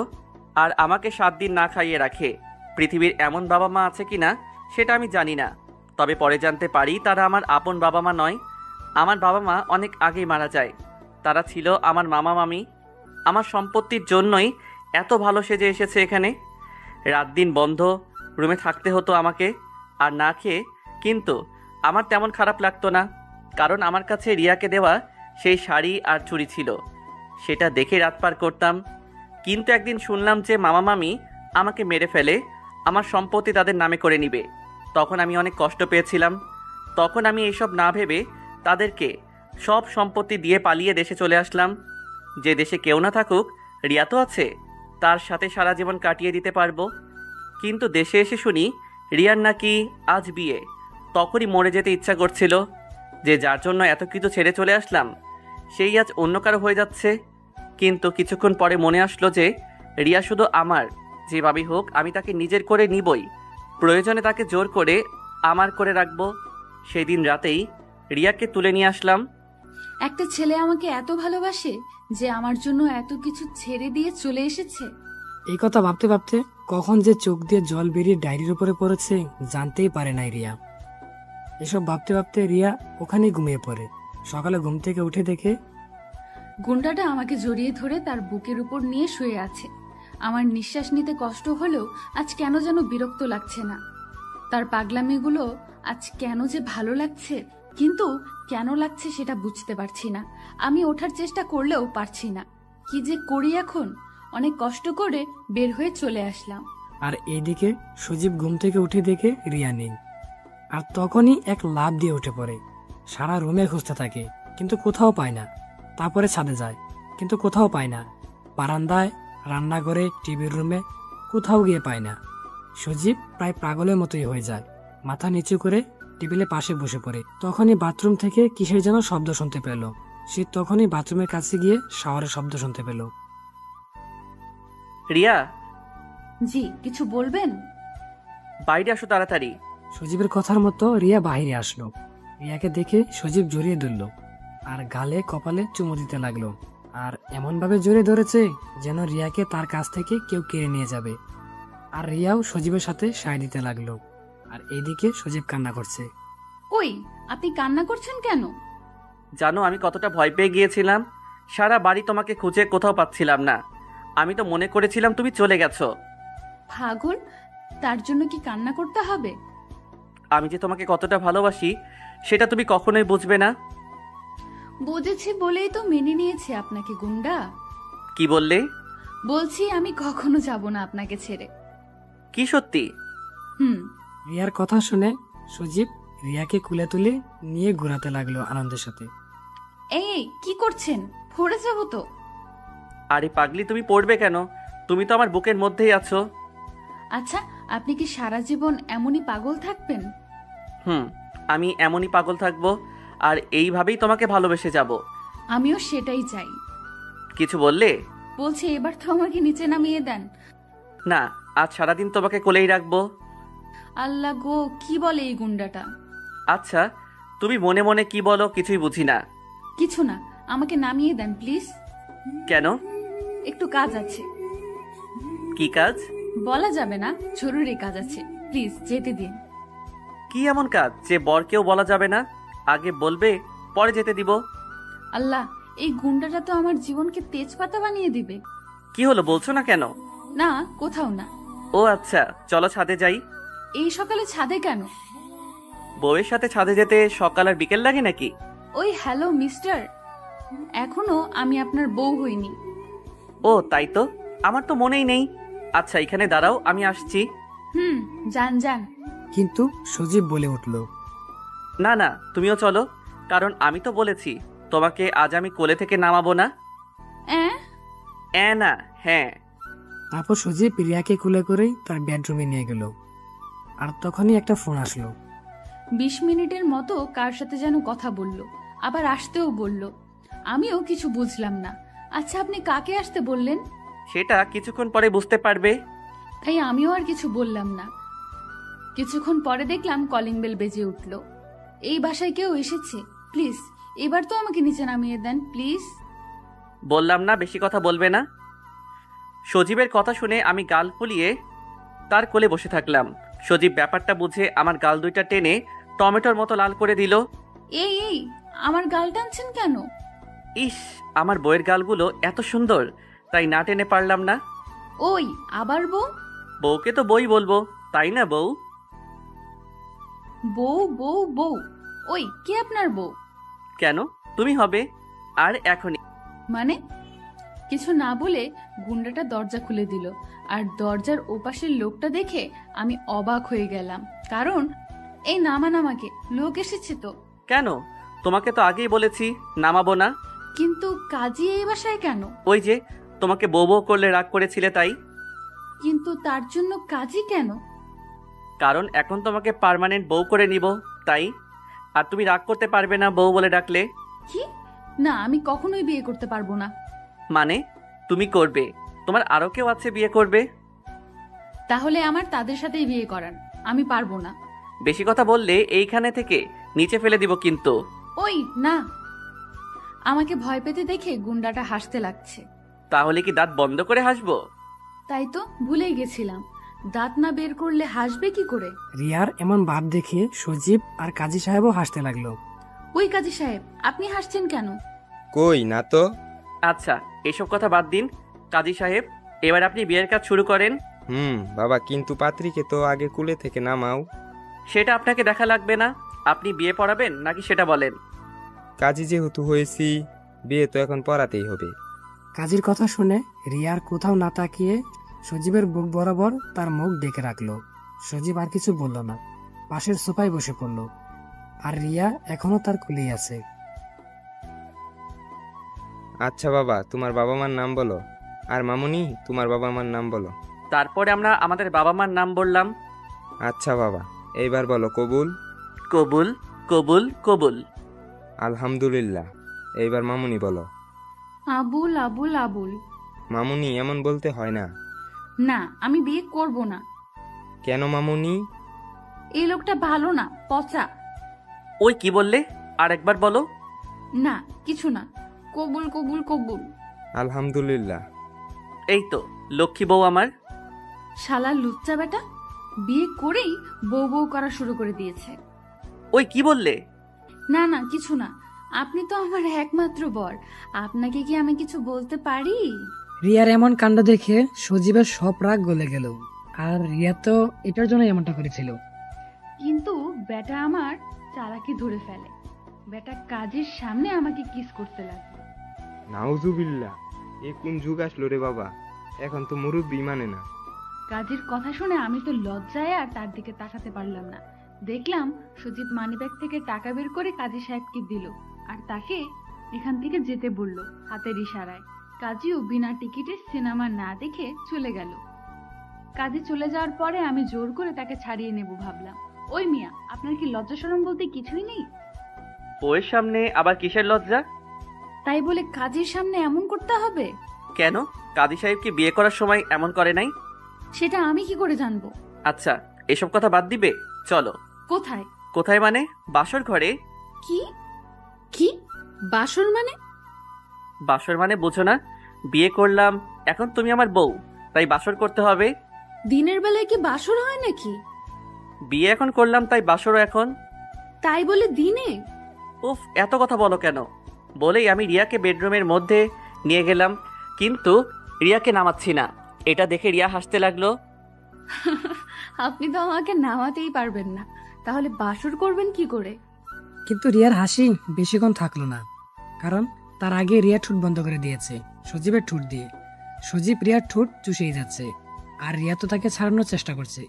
আর আমাকে 7 দিন না খাইয়ে রাখে। পৃথিবীর এমন বাবা মা আছে কি না সেটা আমি জানি না, তবে পরে জানতে পারি তারা আমার আপন বাবা মা নয়। আমার বাবা মা অনেক আগেই মারা যায়। তারা ছিল আমার মামা মামি। আমার সম্পত্তির জন্যই এত ভালো সেজে এসেছে এখানে। রাত দিন বন্ধ রুমে থাকতে হতো আমাকে আর না খেয়ে, কিন্তু আমার তেমন খারাপ লাগতো না, কারণ আমার কাছে রিয়াকে দেওয়া সেই শাড়ি আর চুড়ি ছিল, সেটা দেখে রাত পার করতাম। কিন্তু একদিন শুনলাম যে মামা মামি আমাকে মেরে ফেলে আমার সম্পত্তি তাদের নামে করে নিবে। তখন আমি অনেক কষ্ট পেয়েছিলাম। তখন আমি এইসব না ভেবে তাদেরকে সব সম্পত্তি দিয়ে পালিয়ে দেশে চলে আসলাম। যে দেশে কেউ না থাকুক, রিয়া তো আছে, তার সাথে সারা জীবন কাটিয়ে দিতে পারবো। কিন্তু দেশে এসে শুনি রিয়ার নাকি আজ বিয়ে। তখনই মরে যেতে ইচ্ছা করছিল, যে যার জন্য এত কিছু ছেড়ে চলে আসলাম সেই আজ অন্য কারো হয়ে যাচ্ছে। কিন্তু কিছুক্ষণ পরে মনে আসলো যে রিয়া শুধু আমার, যেভাবেই হোক আমি তাকে নিজের করে নিবই। প্রয়োজনে তাকে জোর করে আমার করে রাখবো। সেই দিন রাতেই রিয়াকে তুলে নিয়ে আসলাম। একটা ছেলে আমাকে এত ভালোবাসে যে আমার জন্য এত কিছু ছেড়ে দিয়ে চলে এসেছে। এই কথা ভাবতে ভাবতে কখন যে চোখ দিয়ে জল বেরিয়ে ডায়েরির উপরে পড়েছে জানতেই পারে নাই রিয়া। এসব ভাবতে ভাবতে রিয়া ওখানেই ঘুমিয়ে পড়ে। সকালে ঘুম থেকে উঠে দেখে গুন্ডাটা আমাকে জড়িয়ে ধরে তার বুকের উপর নিয়ে শুয়ে আছে। আমার নিঃশ্বাস নিতে কষ্ট হলেও আজ কেন যেন বিরক্ত লাগছে না। তার পাগলামিগুলো আজ কেন যে ভালো লাগছে, কিন্তু কেন লাগছে সেটা বুঝতে পারছি না। আমি ওঠার চেষ্টা করলেও পারছি না। কি যে করি এখন? অনেক কষ্ট করে বের হয়ে চলে আসলাম। আর এইদিকে সজীব ঘুম থেকে উঠে দেখে রিয়া নেই। আর তখনই এক লাফ দিয়ে উঠে পড়ে। সারা রুমে খুঁজতে থাকে, কিন্তু কোথাও পায় না। তারপরে ছাদে যায়, কিন্তু কোথাও পায় না। বারান্দায়, রান্নাঘরে, টিভির রুমে, কোথাও গিয়ে পায় না। সজীব প্রায় পাগলের মতোই হয়ে যায়। মাথা নিচু করে টেবিলের পাশে বসে পড়ে। তখনই বাথরুম থেকে কিসের যেন শব্দ শুনতে পেল। সে তখনই বাথরুমের কাছে গিয়ে শাওয়ারের শব্দ শুনতে পেল। রিয়া, জি, কিছু বলবেন? বাইরে আসো তাড়াতাড়ি। সজীবের কথার মতো রিয়া বাহিরে আসলো। রিয়াকে দেখে সজীব জড়িয়ে ধরল আর গালে কপালে চুমু দিতে লাগলো। আর এমন ভাবে জড়িয়ে ধরেছে যেন রিয়াকে তার কাছ থেকে কেউ কেড়ে নিয়ে যাবে। আর রিয়াও সজীবের সাথে সায় দিতে লাগলো। আর এইদিকে সজীব কান্না করছে। কই, আপনি কান্না করছেন কেন? জানো আমি কতটা ভয় পেয়ে গিয়েছিলাম। সারা বাড়ি তোমাকে খুঁজে কোথাও পাচ্ছিলাম না। আমি তো মনে করেছিলাম তুমি চলে গেছো। পাগল, তার জন্য কি কান্না করতে হবে? আমি যে তোমাকে কতটা ভালোবাসি সেটা তুমি কখনোই বুঝবে না। বুঝেছি বলেই তো মেনে নিয়েছি আপনাকে গুন্ডা। কি বললে? বলছি আমি কখনো যাব না আপনাকে ছেড়ে। কি সত্যি? হুম। রিয়ার কথা শুনে সজীব রিয়াকে কুলে তুলে নিয়ে ঘোরাতে লাগলো আনন্দের সাথে। এই কি করছেন? পড়ে যাব তো। আরে পাগলি, তুমি পড়বে কেন? তুমি তো আমার বুকের মধ্যেই আছো। আচ্ছা, আপনি কি সারা জীবন এমনই পাগল থাকবেন? আমি এমনই পাগল থাকবো আর এইভাবেই তোমাকে ভালোবেসে যাব। আমিও সেটাই চাই। কিছু বললে? বলছি এবার তো আমাকে নিচে নামিয়ে দেন। না, আজ সারাদিন তোমাকে কোলেই রাখবো। আল্লাহ গো, কি বলে এই গুন্ডাটা? আচ্ছা, তুমি মনে মনে কি বলো কিছুই বুঝি না। কিছু না, আমাকে নামিয়ে দেন প্লিজ। কেন? একটু কাজ আছে। কি কাজ? বলা যাবে না, জরুরি কাজ আছে, প্লিজ যেতে দিন। কি এমন কাজ যে বরকেও বলা যাবে না? আগে বলবে, পরে যেতে দিব। আল্লাহ, এই গুন্ডাটা তো আমার জীবনকে তেজপাতা বানিয়ে দিবে। কি হলো, বলছো না কেন? না, কোথাও না। ও আচ্ছা, চলো ছাদে যাই। এই সকালে ছাদে কেন? বউয়ের সাথে ছাদে যেতে সকাল আর বিকেল লাগে নাকি? ওই হ্যালো মিস্টার, এখনো আমি আপনার বউ হইনি। ও তাই তো, আমার তো মনেই নেই। আচ্ছা এখানে দাঁড়াও, আমি আসছি। যান যান। কিন্তু সজীব বলে উঠল, না না, তুমিও চলো, কারণ আমি তো বলেছি তোমাকে আজ আমি কোলে থেকে নামাবো না। না, হ্যাঁ। তারপর সজীব রিয়াকে কুলে করেই তার বেডরুমে নিয়ে গেল। আর তখনই একটা ফোন আসলো। 20 মিনিটের মতো কার সাথে যেন কথা বলল, আবার আসতেও বলল। আমিও কিছু বুঝলাম না। আচ্ছা, আপনি কাকে আসতে বললেন? সেটা কিছুক্ষণ পরে বুঝতে পারবে। তাই আমিও আর কিছু বললাম না। কিছুক্ষণ পরে দেখলাম কলিং বেল বেজে উঠল। এই বাসায় কেউ এসেছে? প্লিজ এবার তো আমাকে নিচে নামিয়ে দেন, প্লিজ। বললাম না বেশি কথা বলবে না। সজীবের কথা শুনে আমি গাল ফুলিয়ে তার কোলে বসে থাকলাম। সজীব ব্যাপারটা বুঝে আমার গাল দুইটা টেনে টমেটোর মতো লাল করে দিল। এই আমার গাল টানছেন কেন? ইস, আমার বউয়ের গালগুলো এত সুন্দর, তাই না টেনে পারলাম না। ওই আবার বউ? বউকে তো বই বলবো, তাই না বউ? বউ বউ বউ? ওই কে আপনার বউ? কেন, তুমি হবে। আর এখনই। মানে? কিছু না বলে গুন্ডাটা দরজা খুলে দিল। আর দরজার ওপাশের লোকটা দেখে আমি অবাক হয়ে গেলাম। কারণ এই নামান আমাকে, লোক এসেছে তো। কেন? তোমাকে তো আগেই বলেছি নামাবো না। কিন্তু কাজী এই বাসায় কেন? ওই যে তোমাকে বউ বউ করলে রাগ করেছিলে তাই। কিন্তু তার জন্য কাজী কেন? কারণ এখন তোমাকে পার্মানেন্ট বউ করে নিব, তাই। আর তুমি রাগ করতে পারবে না বউ বলে ডাকলে। কি? না, আমি কখনোই বিয়ে করতে পারবো না। মানে তুমি করবে? তোমার আরো কেউ আছে বিয়ে করবে। তাহলে আমার তাদের সাথেই বিয়ে করান। আমি পারবো না। বেশি কথা বললে এইখানে থেকে নিচে ফেলে দিব কিন্তু। ওই না। আমাকে ভয় পেতে দেখে গুন্ডাটা হাসতে লাগছে। তাহলে কি দাঁত বন্ধ করে হাসবো? তাই তো ভুলেই গেছিলাম, দাঁত না বের করলে হাসবে কি করে? রিয়ার এমন ভাব দেখে সজীব আর কাজী সাহেবও হাসতে লাগলো। ওই কাজী সাহেব, আপনি হাসছেন কেন? কই না তো। আচ্ছা, এসব কথা বাদ দিন। কাজী সাহেব, এবার আপনি বিয়ের কাজ শুরু করেন। বাবা, কিন্তু পাত্রীকে তো আগে কুলে থেকে নামাও। সেটা আপনাকে দেখা লাগবে না। আপনি বিয়ে পড়াবেন নাকি সেটা বলেন। কাজী যেহেতু হয়েছি, বিয়ে তো এখন পড়াতেই হবে। কাজীর কথা শুনে রিয়ার কোথাও না তাকিয়ে সজীবের বুক বরাবর তার মুখ ডেকে রাখলো। সজীব আর কিছু বলল না, পাশের সোফায় বসে পড়ল। আর রিয়া এখনো তার কুলেই আছে। আচ্ছা বাবা, তোমার বাবা মার নাম বলো। আর মামুনি, তোমার বাবা মার নাম বলো। তারপরে আমরা আমাদের বাবা মার নাম বললাম। আচ্ছা বাবা, এইবার বলো কবুল। কবুল কবুল কবুল। আলহামদুলিল্লাহ। এইবার মামুনি বলো। আবুল আবুল আবুল। মামুনি, এমন বলতে হয় না। না, আমি বিয়ে করব না। কেন মামুনি? এই লোকটা ভালো না, পচা। ওই কি বললে? আর একবার বলো। না, কিছু না। কবুল কবুল কবুল। আলহামদুলিল্লাহ। এই তো লক্ষ্মী বউ আমার। শালা লুচ্চা বেটা, বিয়ে করেই বউ বউ করা শুরু করে দিয়েছে। ওই কি বললে? না না, কিছু না। আপনি তো আমার একমাত্র বর, আপনাকে কি আমি কিছু বলতে পারি? রিয়ার এমন কাণ্ড দেখে সজীবের সব রাগ গলে গেল। আর রিয়া তো এটার জন্য এমনটা করেছিল। কিন্তু বেটা আমার চালাকি ধরে ফেলে। বেটা কাজের সামনে আমাকে কিস করতে লাগলো। নাউজুবিল্লাহ, এ কোন যুগ আসলো রে বাবা! এখন তো মুরব্বি মানে না। কাজের কথা শুনে আমি তো লজ্জায় আর তার দিকে তাকাতে পারলাম না। দেখলাম সুজিত মানিব্যাগ থেকে টাকা বের করে কাজী সাহেবকে দিল আর তাকে এখান থেকে যেতে বলল হাতের ইশারায়। কাজীও বিনা টিকিটে সিনেমা না দেখে চলে গেল। কাজী চলে যাওয়ার পরে আমি জোর করে তাকে ছাড়িয়ে নেব ভাবলাম। ওই মিয়া, আপনার কি লজ্জা শরম বলতে কিছুই নেই? বউয়ের সামনে আবার কিসের লজ্জা? তাই বলে কাজীর সামনে এমন করতে হবে? কেন, কাজী সাহেব কি বিয়ে করার সময় এমন করে নাই? সেটা আমি কি করে জানবো? আচ্ছা, এসব কথা বাদ দিবে, চলো। কোথায়? কোথায় মানে? বাসর ঘরে। কি কি বাসর মানে? বাসর মানে বুঝো না? বিয়ে করলাম, এখন তুমি আমার বউ, তাই বাসর করতে হবে। দিনের বেলায় কি বাসর হয় নাকি? বিয়ে এখন করলাম তাই বাসরও এখন। তাই বলে দিনে? উফ, এত কথা বলো কেন? বলেই আমি রিয়াকে বেডরুমের মধ্যে নিয়ে গেলাম, কিন্তু রিয়াকে নামাচ্ছি না। এটা দেখে রিয়া হাসতে লাগলো। আপনি তো আমাকে নামাতেই পারবেন না, তাহলে বাসর করবেন কি করে? কিন্তু রিয়ার হাসি বেশিক্ষণ থাকলো না, কারণ তার আগে রিয়া ঠোঁট বন্ধ করে দিয়েছে সজীবের ঠোঁট দিয়ে। সজীব রিয়ার ঠোঁট চুষেই যাচ্ছে, আর রিয়া তো তাকে ছাড়ানোর চেষ্টা করছে।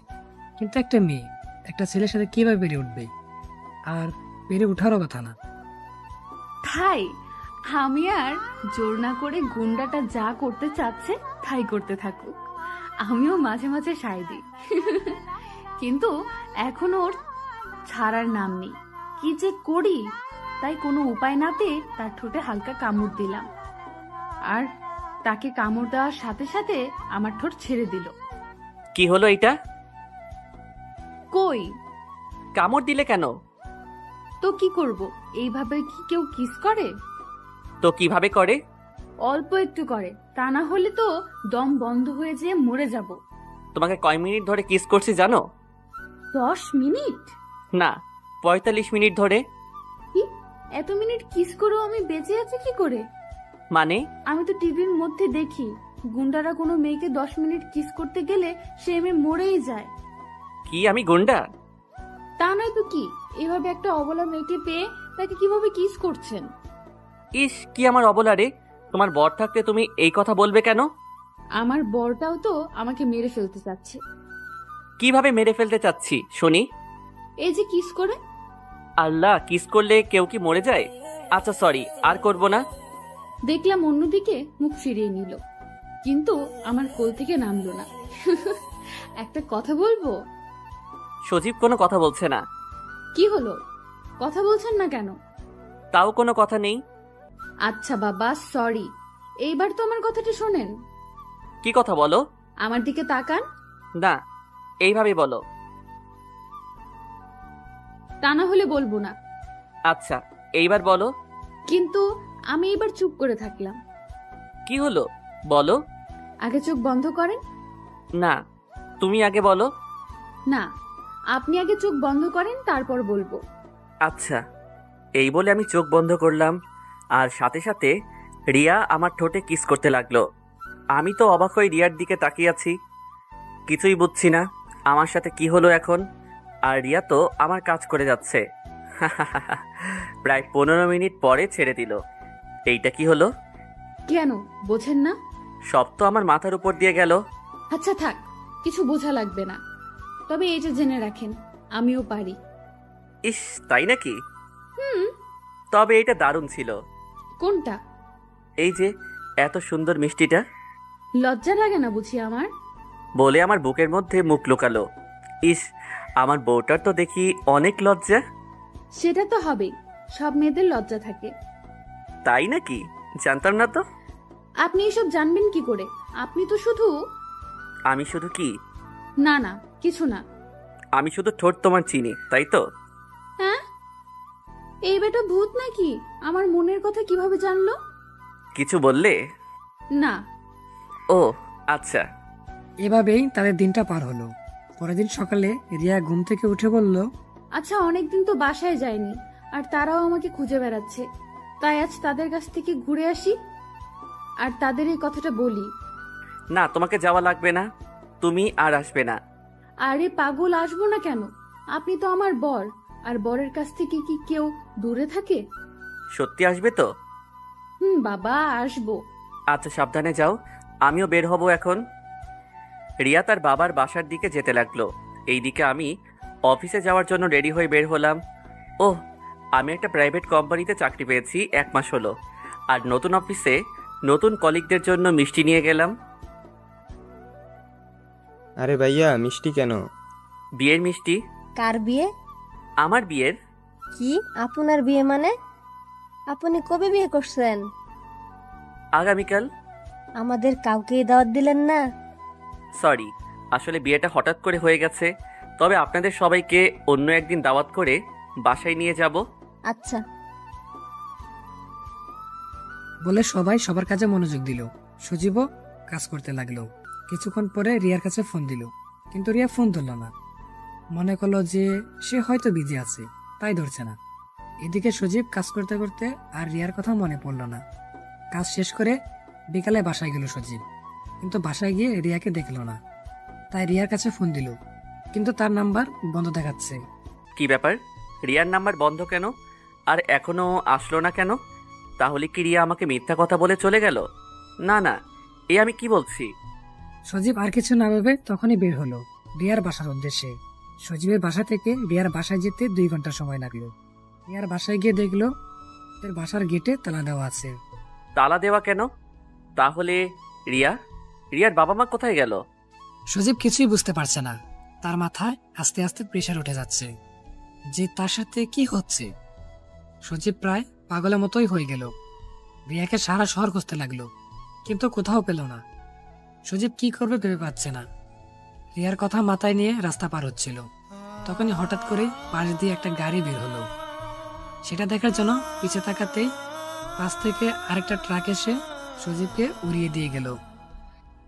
কিন্তু একটা মেয়ে একটা ছেলের সাথে কিভাবে পেরে উঠবে? আর পেরে উঠারও কথা না। ভাই, আমি আর জোর না করে গুন্ডাটা যা করতে চাচ্ছে তাই করতে থাকুক, আমিও মাঝে মাঝে সায় দিই। কিন্তু এখনো ওর ছাড়ার নাম নেই। কি যে করি, তাই কোনো উপায় না পেয়ে তার ঠোঁটে হালকা কামড় দিলাম, আর তাকে কামড় দেওয়ার সাথে সাথে আমার ঠোঁট ছেড়ে দিল। কি হলো এটা? কই? কামড় দিলে কেন? তো কি করব, এইভাবে কি কেউ কিস করে? তো কিভাবে করে? অল্প একটু করে, তা না হলে তো দম বন্ধ হয়ে যেয়ে মরে যাব। তোমাকে কয় মিনিট ধরে কিস করছি জানো? 10 মিনিট? না, 45 মিনিট ধরে। কি, এত মিনিট কিস করেও আমি বেঁচে আছি কি করে? মানে? আমি তো টিভির মধ্যে দেখি গুন্ডারা কোনো মেয়েকে 10 মিনিট কিস করতে গেলে সে মেয়ে মরেই যায়। কি আমি গুন্ডা? তা নয় তো কি, এভাবে একটা অবলা মেয়েকে পেয়ে তাকে কিভাবে কিস করছেন? ইস, কি আমার অবলা রে! তোমার বর থাকতে তুমি এই কথা বলবে কেন? আমার বরটাও তো আমাকে মেরে ফেলতে চাচ্ছে। কিভাবে মেরে ফেলতে চাচ্ছি শুনি? এই যে কিস করে। আল্লাহ, কিস করলে কেউ কি মরে যায়? আচ্ছা সরি, আর করব না। দেখলাম অন্যদিকে মুখ ফিরিয়ে নিল, কিন্তু আমার কোল থেকে নামলো না। একটা কথা বলবো? সজীব কোনো কথা বলছে না। কি হলো, কথা বলছেন না কেন? তাও কোনো কথা নেই। আচ্ছা বাবা, সরি। এইবার তো আমার কথাটা শোনেন। কি কথা বলো? আমার দিকে তাকান। না, এইভাবে বলো। তা না হলে বলবো না। আচ্ছা, এইবার বলো। কিন্তু আমি এবার চুপ করে থাকলাম। কি হলো বলো। আগে চোখ বন্ধ করেন। না, তুমি আগে বলো। না, আপনি আগে চোখ বন্ধ করেন, তারপর বলবো। আচ্ছা। এই বলে আমি চোখ বন্ধ করলাম, আর সাথে সাথে রিয়া আমার ঠোঁটে কিস করতে লাগলো। আমি তো অবাক হয়ে রিয়ার দিকে তাকিয়ে আছি, কিছুই বুঝছি না আমার সাথে কি হলো এখন। আর রিয়া তো আমার কাজ করে যাচ্ছে। প্রায় 15 মিনিট পরে ছেড়ে দিল। এইটা কি হলো? কেন বোঝেন না? সব তো আমার মাথার উপর দিয়ে গেল। আচ্ছা থাক, কিছু বোঝা লাগবে না। তবে এটা জেনে রাখেন, আমিও পারি। ইস, তাই নাকি? হুম। তবে এটা দারুণ ছিল। কোনটা? এই যে এত সুন্দর মিষ্টিটা। লজ্জা লাগে না বুঝি আমার? বলে আমার বুকের মধ্যে মুখ লুকালো। ইস, আমার বউটার তো দেখি অনেক লজ্জা। সেটা তো হবেই, সব মেয়েদের লজ্জা থাকে। তাই নাকি? জানতাম না তো। আপনি এসব জানবেন কি করে? আপনি তো শুধু... আমি শুধু কি? না না, কিছু না। আমি শুধু ঠোঁট তোমার চিনি, তাই তো? হ্যাঁ? এই বেটা ভূত নাকি? আমার মনের কথা কিভাবে জানলো? কিছু বললে? না। ও আচ্ছা। এভাবেই তাদের দিনটা পার হলো। পরের দিন সকালে রিয়া ঘুম থেকে উঠে বলল, আচ্ছা, অনেকদিন তো বাসায় যায়নি, আর তারাও আমাকে খুঁজে বেড়াচ্ছে, তাই আজ তাদের কাছ থেকে ঘুরে আসি আর তাদের এই কথাটা বলি। না, তোমাকে যাওয়া লাগবে না, তুমি আর আসবে না। আরে পাগল, আসবো না কেন? আপনি তো আমার বর, আর বরের কাছ থেকে কি কেউ দূরে থাকে? সত্যি আসবে তো? বাবা, আসবো। আচ্ছা, সাবধানে যাও, আমিও বের হব এখন। রিয়া তার বাবার বাসার দিকে যেতে লাগলো। এইদিকে আমি অফিসে যাওয়ার জন্য রেডি হয়ে বের হলাম। ওহ, আমি একটা প্রাইভেট কোম্পানিতে চাকরি পেয়েছি, 1 মাস হলো। আর নতুন অফিসে নতুন কলিগদের জন্য মিষ্টি নিয়ে গেলাম। আরে ভাইয়া, মিষ্টি কেন? বিয়ের মিষ্টি। কার বিয়ে? আমার বিয়ের। কি আপনার বিয়ে মানে? আপনি কবে বিয়ে করছেন? আগামীকাল। আমাদের কাউকেই দাওয়াত দিলেন না? সরি, আসলে বিয়েটা হঠাৎ করে হয়ে গেছে। তবে আপনাদের সবাইকে অন্য একদিন দাওয়াত করে বাসায় নিয়ে যাব। আচ্ছা। বলে সবাই সবার কাজে মনোযোগ দিল। সজীবও কাজ করতে লাগলো। কিছুক্ষণ পরে রিয়ার কাছে ফোন দিল, কিন্তু রিয়া ফোন ধরল না। মনে করলো যে সে হয়তো বিজি আছে, তাই ধরছে না। এদিকে সজীব কাজ করতে করতে আর রিয়ার কথা মনে পড়ল না। কাজ শেষ করে বিকালে বাসায় গেল সজীব, কিন্তু বাসায় গিয়ে রিয়াকে দেখলো না। তাই রিয়ার কাছে ফোন দিল, কিন্তু তার নাম্বার বন্ধ দেখাচ্ছে। কি ব্যাপার? রিয়ার নাম্বার বন্ধ কেন? আর এখনো আসলো না কেন? তাহলে কি রিয়া আমাকে মিথ্যা কথা বলে চলে গেল? না না, এ আমি কি বলছি? সজীব আর কিছু না ভেবে তখনই বের হলো রিয়ার বাসার উদ্দেশ্যে। সজীবের বাসা থেকে রিয়ার বাসায় যেতে 2 ঘন্টা সময় লাগলো। রিয়ার বাসায় গিয়ে দেখলো তাদের বাসার গেটে তালা দেওয়া আছে। তালা দেওয়া কেন? তাহলে রিয়ার বাবা মা কোথায় গেল? সজীব কিছুই বুঝতে পারছে না। তার মাথায় আস্তে আস্তে প্রেশার উঠে যাচ্ছে যে তার সাথে কি হচ্ছে। সজীব প্রায় পাগলের মতোই হয়ে গেল। রিয়াকে সারা শহর খুঁজতে লাগলো, কিন্তু কোথাও পেল না। সজীব কি করবে ভেবে পাচ্ছে না। রিয়ার কথা মাথায় নিয়ে রাস্তা পার হচ্ছিল, তখনই হঠাৎ করে পাশ দিয়ে একটা গাড়ি বের হলো। সেটা দেখার জন্য পিছে তাকাতেই পাশ থেকে আরেকটা ট্রাক এসে সজীবকে উড়িয়ে দিয়ে গেল।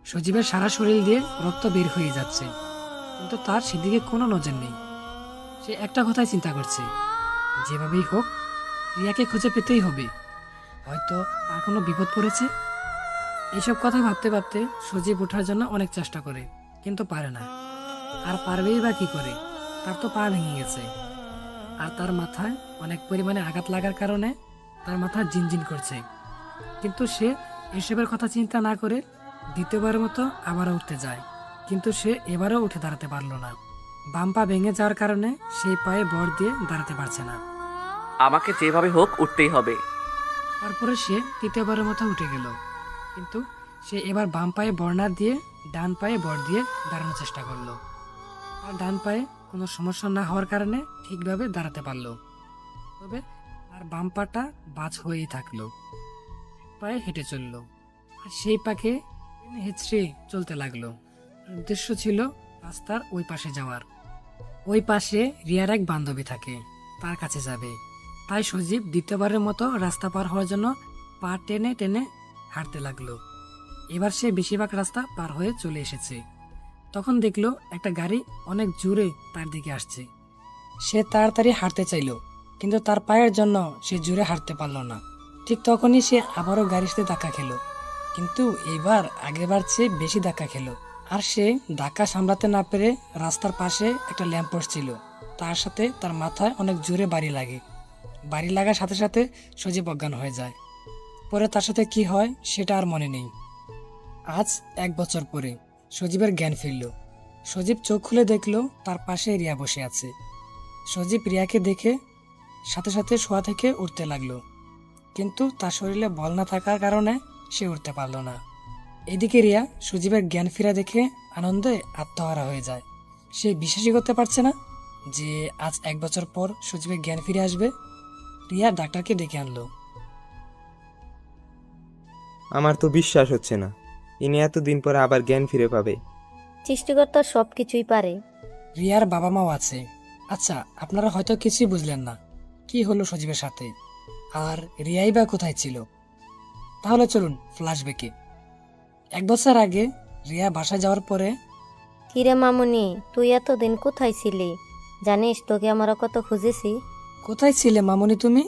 সজীবের সারা শরীর দিয়ে রক্ত বের হয়ে যাচ্ছে, কিন্তু তার সেদিকে কোনো নজর নেই। সে একটা কথাই চিন্তা করছে, যেভাবেই হোক রিয়াকে খুঁজে পেতেই হবে, হয়তো তার কোনো বিপদ পড়েছে। এইসব কথা ভাবতে ভাবতে সজীব ওঠার জন্য অনেক চেষ্টা করে, কিন্তু পারে না। আর পারবেই বা কি করে, তার তো পা ভেঙে গেছে। আর তার মাথায় অনেক পরিমাণে আঘাত লাগার কারণে তার মাথা জিনজিন করছে। কিন্তু সে এসবের কথা চিন্তা না করে দ্বিতীয়বারের মতো আবারও উঠতে যায়, কিন্তু সে এবারও উঠে দাঁড়াতে পারল না। বাম পা ভেঙে যাওয়ার কারণে সেই পায়ে ভর দিয়ে দাঁড়াতে পারছে না। আমাকে যেভাবে হোক উঠতেই হবে। তারপরে সে তৃতীয়বারের মতো উঠে গেল, কিন্তু সে এবার বাম পায়ে ভর না দিয়ে ডান পায়ে ভর দিয়ে দাঁড়ানোর চেষ্টা করলো। আর ডান পায়ে কোনো সমস্যা না হওয়ার কারণে ঠিকভাবে দাঁড়াতে পারলো, তবে আর বাম পাটা বাজ হয়েই থাকলো। পায়ে হেঁটে চলল, আর সেই পাকে হেঁচড়ে চলতে লাগলো। উদ্দেশ্য ছিল রাস্তার ওই পাশে যাওয়ার। ওই পাশে রিয়ার এক বান্ধবী থাকে, তার কাছে যাবে। তাই সজীব দ্বিতীয়বারের মতো রাস্তা পার হওয়ার জন্য পা টেনে টেনে হাঁটতে লাগলো। এবার সে বেশিরভাগ রাস্তা পার হয়ে চলে এসেছে। তখন দেখলো একটা গাড়ি অনেক জোরে তার দিকে আসছে। সে তাড়াতাড়ি হাঁটতে চাইলো, কিন্তু তার পায়ের জন্য সে জোরে হাঁটতে পারলো না। ঠিক তখনই সে আবারও গাড়ির সাথে ধাক্কা খেলো, কিন্তু এবার আগেরবার চেয়ে বেশি ধাক্কা খেলো। আর সে ধাক্কা সামলাতে না পেরে রাস্তার পাশে একটা ল্যাম্পপোস্ট ছিল, তার সাথে তার মাথায় অনেক জোরে বাড়ি লাগে। বাড়ি লাগার সাথে সাথে সজীব অজ্ঞান হয়ে যায়। পরে তার সাথে কি হয় সেটা আর মনে নেই। আজ 1 বছর পরে সজীবের জ্ঞান ফিরল। সজীব চোখ খুলে দেখলো তার পাশে রিয়া বসে আছে। সজীব রিয়াকে দেখে সাথে সাথে শোয়া থেকে উঠতে লাগলো, কিন্তু তার শরীরে বল না থাকার কারণে সে উঠতে পারল না। এদিকে রিয়া সজীবের জ্ঞান ফেরা দেখে আনন্দে আত্মহারা হয়ে যায়। সে বিশ্বাসই করতে পারছে না যে আজ 1 বছর পর সজীবের জ্ঞান ফিরে আসবে। রিয়া ডাক্তারকে ডেকে আনলো। আমার তো বিশ্বাস হচ্ছে না, ইনি এতদিন পরে আবার জ্ঞান ফিরে পাবে। সৃষ্টিকর্তা সব কিছুই পারে। রিয়ার বাবা মাও আছে। আচ্ছা, আপনারা হয়তো কিছুই বুঝলেন না কি হলো সজীবের সাথে, আর রিয়াই বা কোথায় ছিল। তাহলে চলুন ফ্ল্যাশব্যাকে। 1 বছর আগে রিয়া বাসায় যাওয়ার পরে। কিরে মামুনি, তুই এতদিন কোথায় ছিলি? জানিস তোকে আমরা কত খুঁজেছি। কোথায় ছিলে মামুনি তুমি?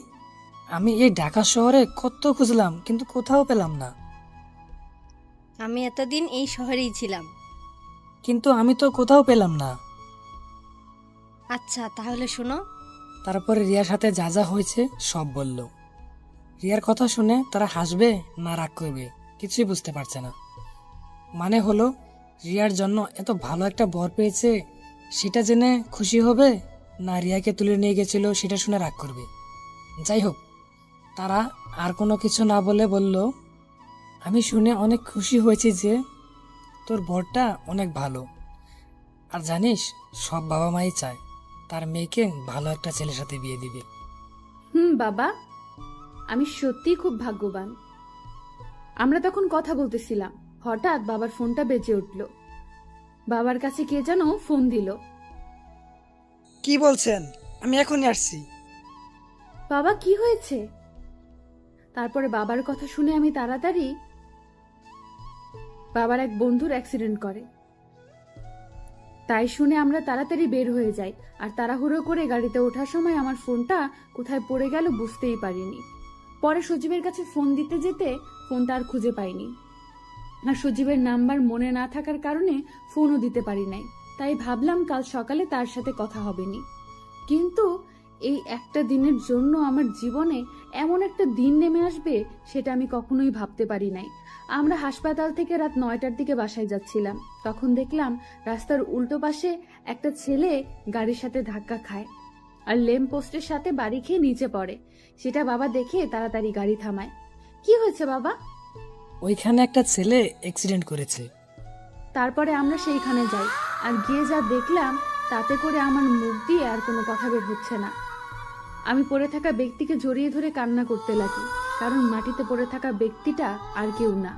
আমি এই ঢাকা শহরে কত খুঁজলাম, কিন্তু কোথাও পেলাম না। আমি এতদিন এই শহরেই ছিলাম। কিন্তু আমি তো কোথাও পেলাম না। আচ্ছা তাহলে শোনো। তারপরে রিয়ার সাথে যা যা হয়েছে সব বলল। রিয়ার কথা শুনে তারা হাসবে না রাগ করবে কিছুই বুঝতে পারছে না। মানে হলো রিয়ার জন্য এত ভালো একটা বর পেয়েছে সেটা জেনে খুশি হবে, না রিয়াকে তুলে নিয়ে গেছিল সেটা শুনে রাগ করবে। যাই হোক, তারা আর কোনো কিছু না বলে বলল, আমি শুনে অনেক খুশি হয়েছি যে তোর বরটা অনেক ভালো। আর জানিস, সব বাবা মাই চায় তার মেয়েকে ভালো একটা ছেলের সাথে বিয়ে দিবে। বাবা, আমি সত্যিই খুব ভাগ্যবান। আমরা তখন কথা বলতেছিলাম, হঠাৎ বাবার ফোনটা বেজে উঠল। বাবার কাছে কে যেন ফোন দিল। কি বলছেন? আমি এখনই আসছি। বাবা, কি হয়েছে? তারপরে বাবার কথা শুনে আমি তাড়াতাড়ি, বাবার এক বন্ধুর অ্যাক্সিডেন্ট করে, তাই শুনে আমরা তাড়াতাড়ি বের হয়ে যাই। আর তাড়াহুড়ো করে গাড়িতে ওঠার সময় আমার ফোনটা কোথায় পড়ে গেল বুঝতেই পারিনি। পরে সজীবের কাছে ফোন দিতে যেতে ফোনটা আর খুঁজে পাইনি। আর সজীবের নাম্বার মনে না থাকার কারণে ফোনও দিতে পারি নাই। তাই ভাবলাম কাল সকালে তার সাথে কথা হবেনি। কিন্তু এই একটা দিনের জন্য আমার জীবনে এমন একটা দিন নেমে আসবে সেটা আমি কখনোই ভাবতে পারি নাই। আমরা হাসপাতাল থেকে রাত 9টার দিকে বাসায় যাচ্ছিলাম, তখন দেখলাম রাস্তার উল্টো পাশে একটা ছেলে গাড়ির সাথে ধাক্কা খায়। আর ল্যাম্প পোস্টের সাথে বাড়ি খেয়ে নিচে পড়ে। সেটা বাবা দেখে তাড়াতাড়ি গাড়ি থামায়। কি হয়েছে বাবা? ওইখানে একটা ছেলে অ্যাক্সিডেন্ট করেছে। তারপরে আমরা সেইখানে যাই, আর গিয়ে যা দেখলাম তাতে করে আমার মুখ দিয়ে আর কোনো কথা বের হচ্ছে না। আমি পড়ে থাকা ব্যক্তিকে জড়িয়ে ধরে কান্না করতে লাগি, কারণ মাটিতে পড়ে থাকা ব্যক্তিটা আর কেউ না,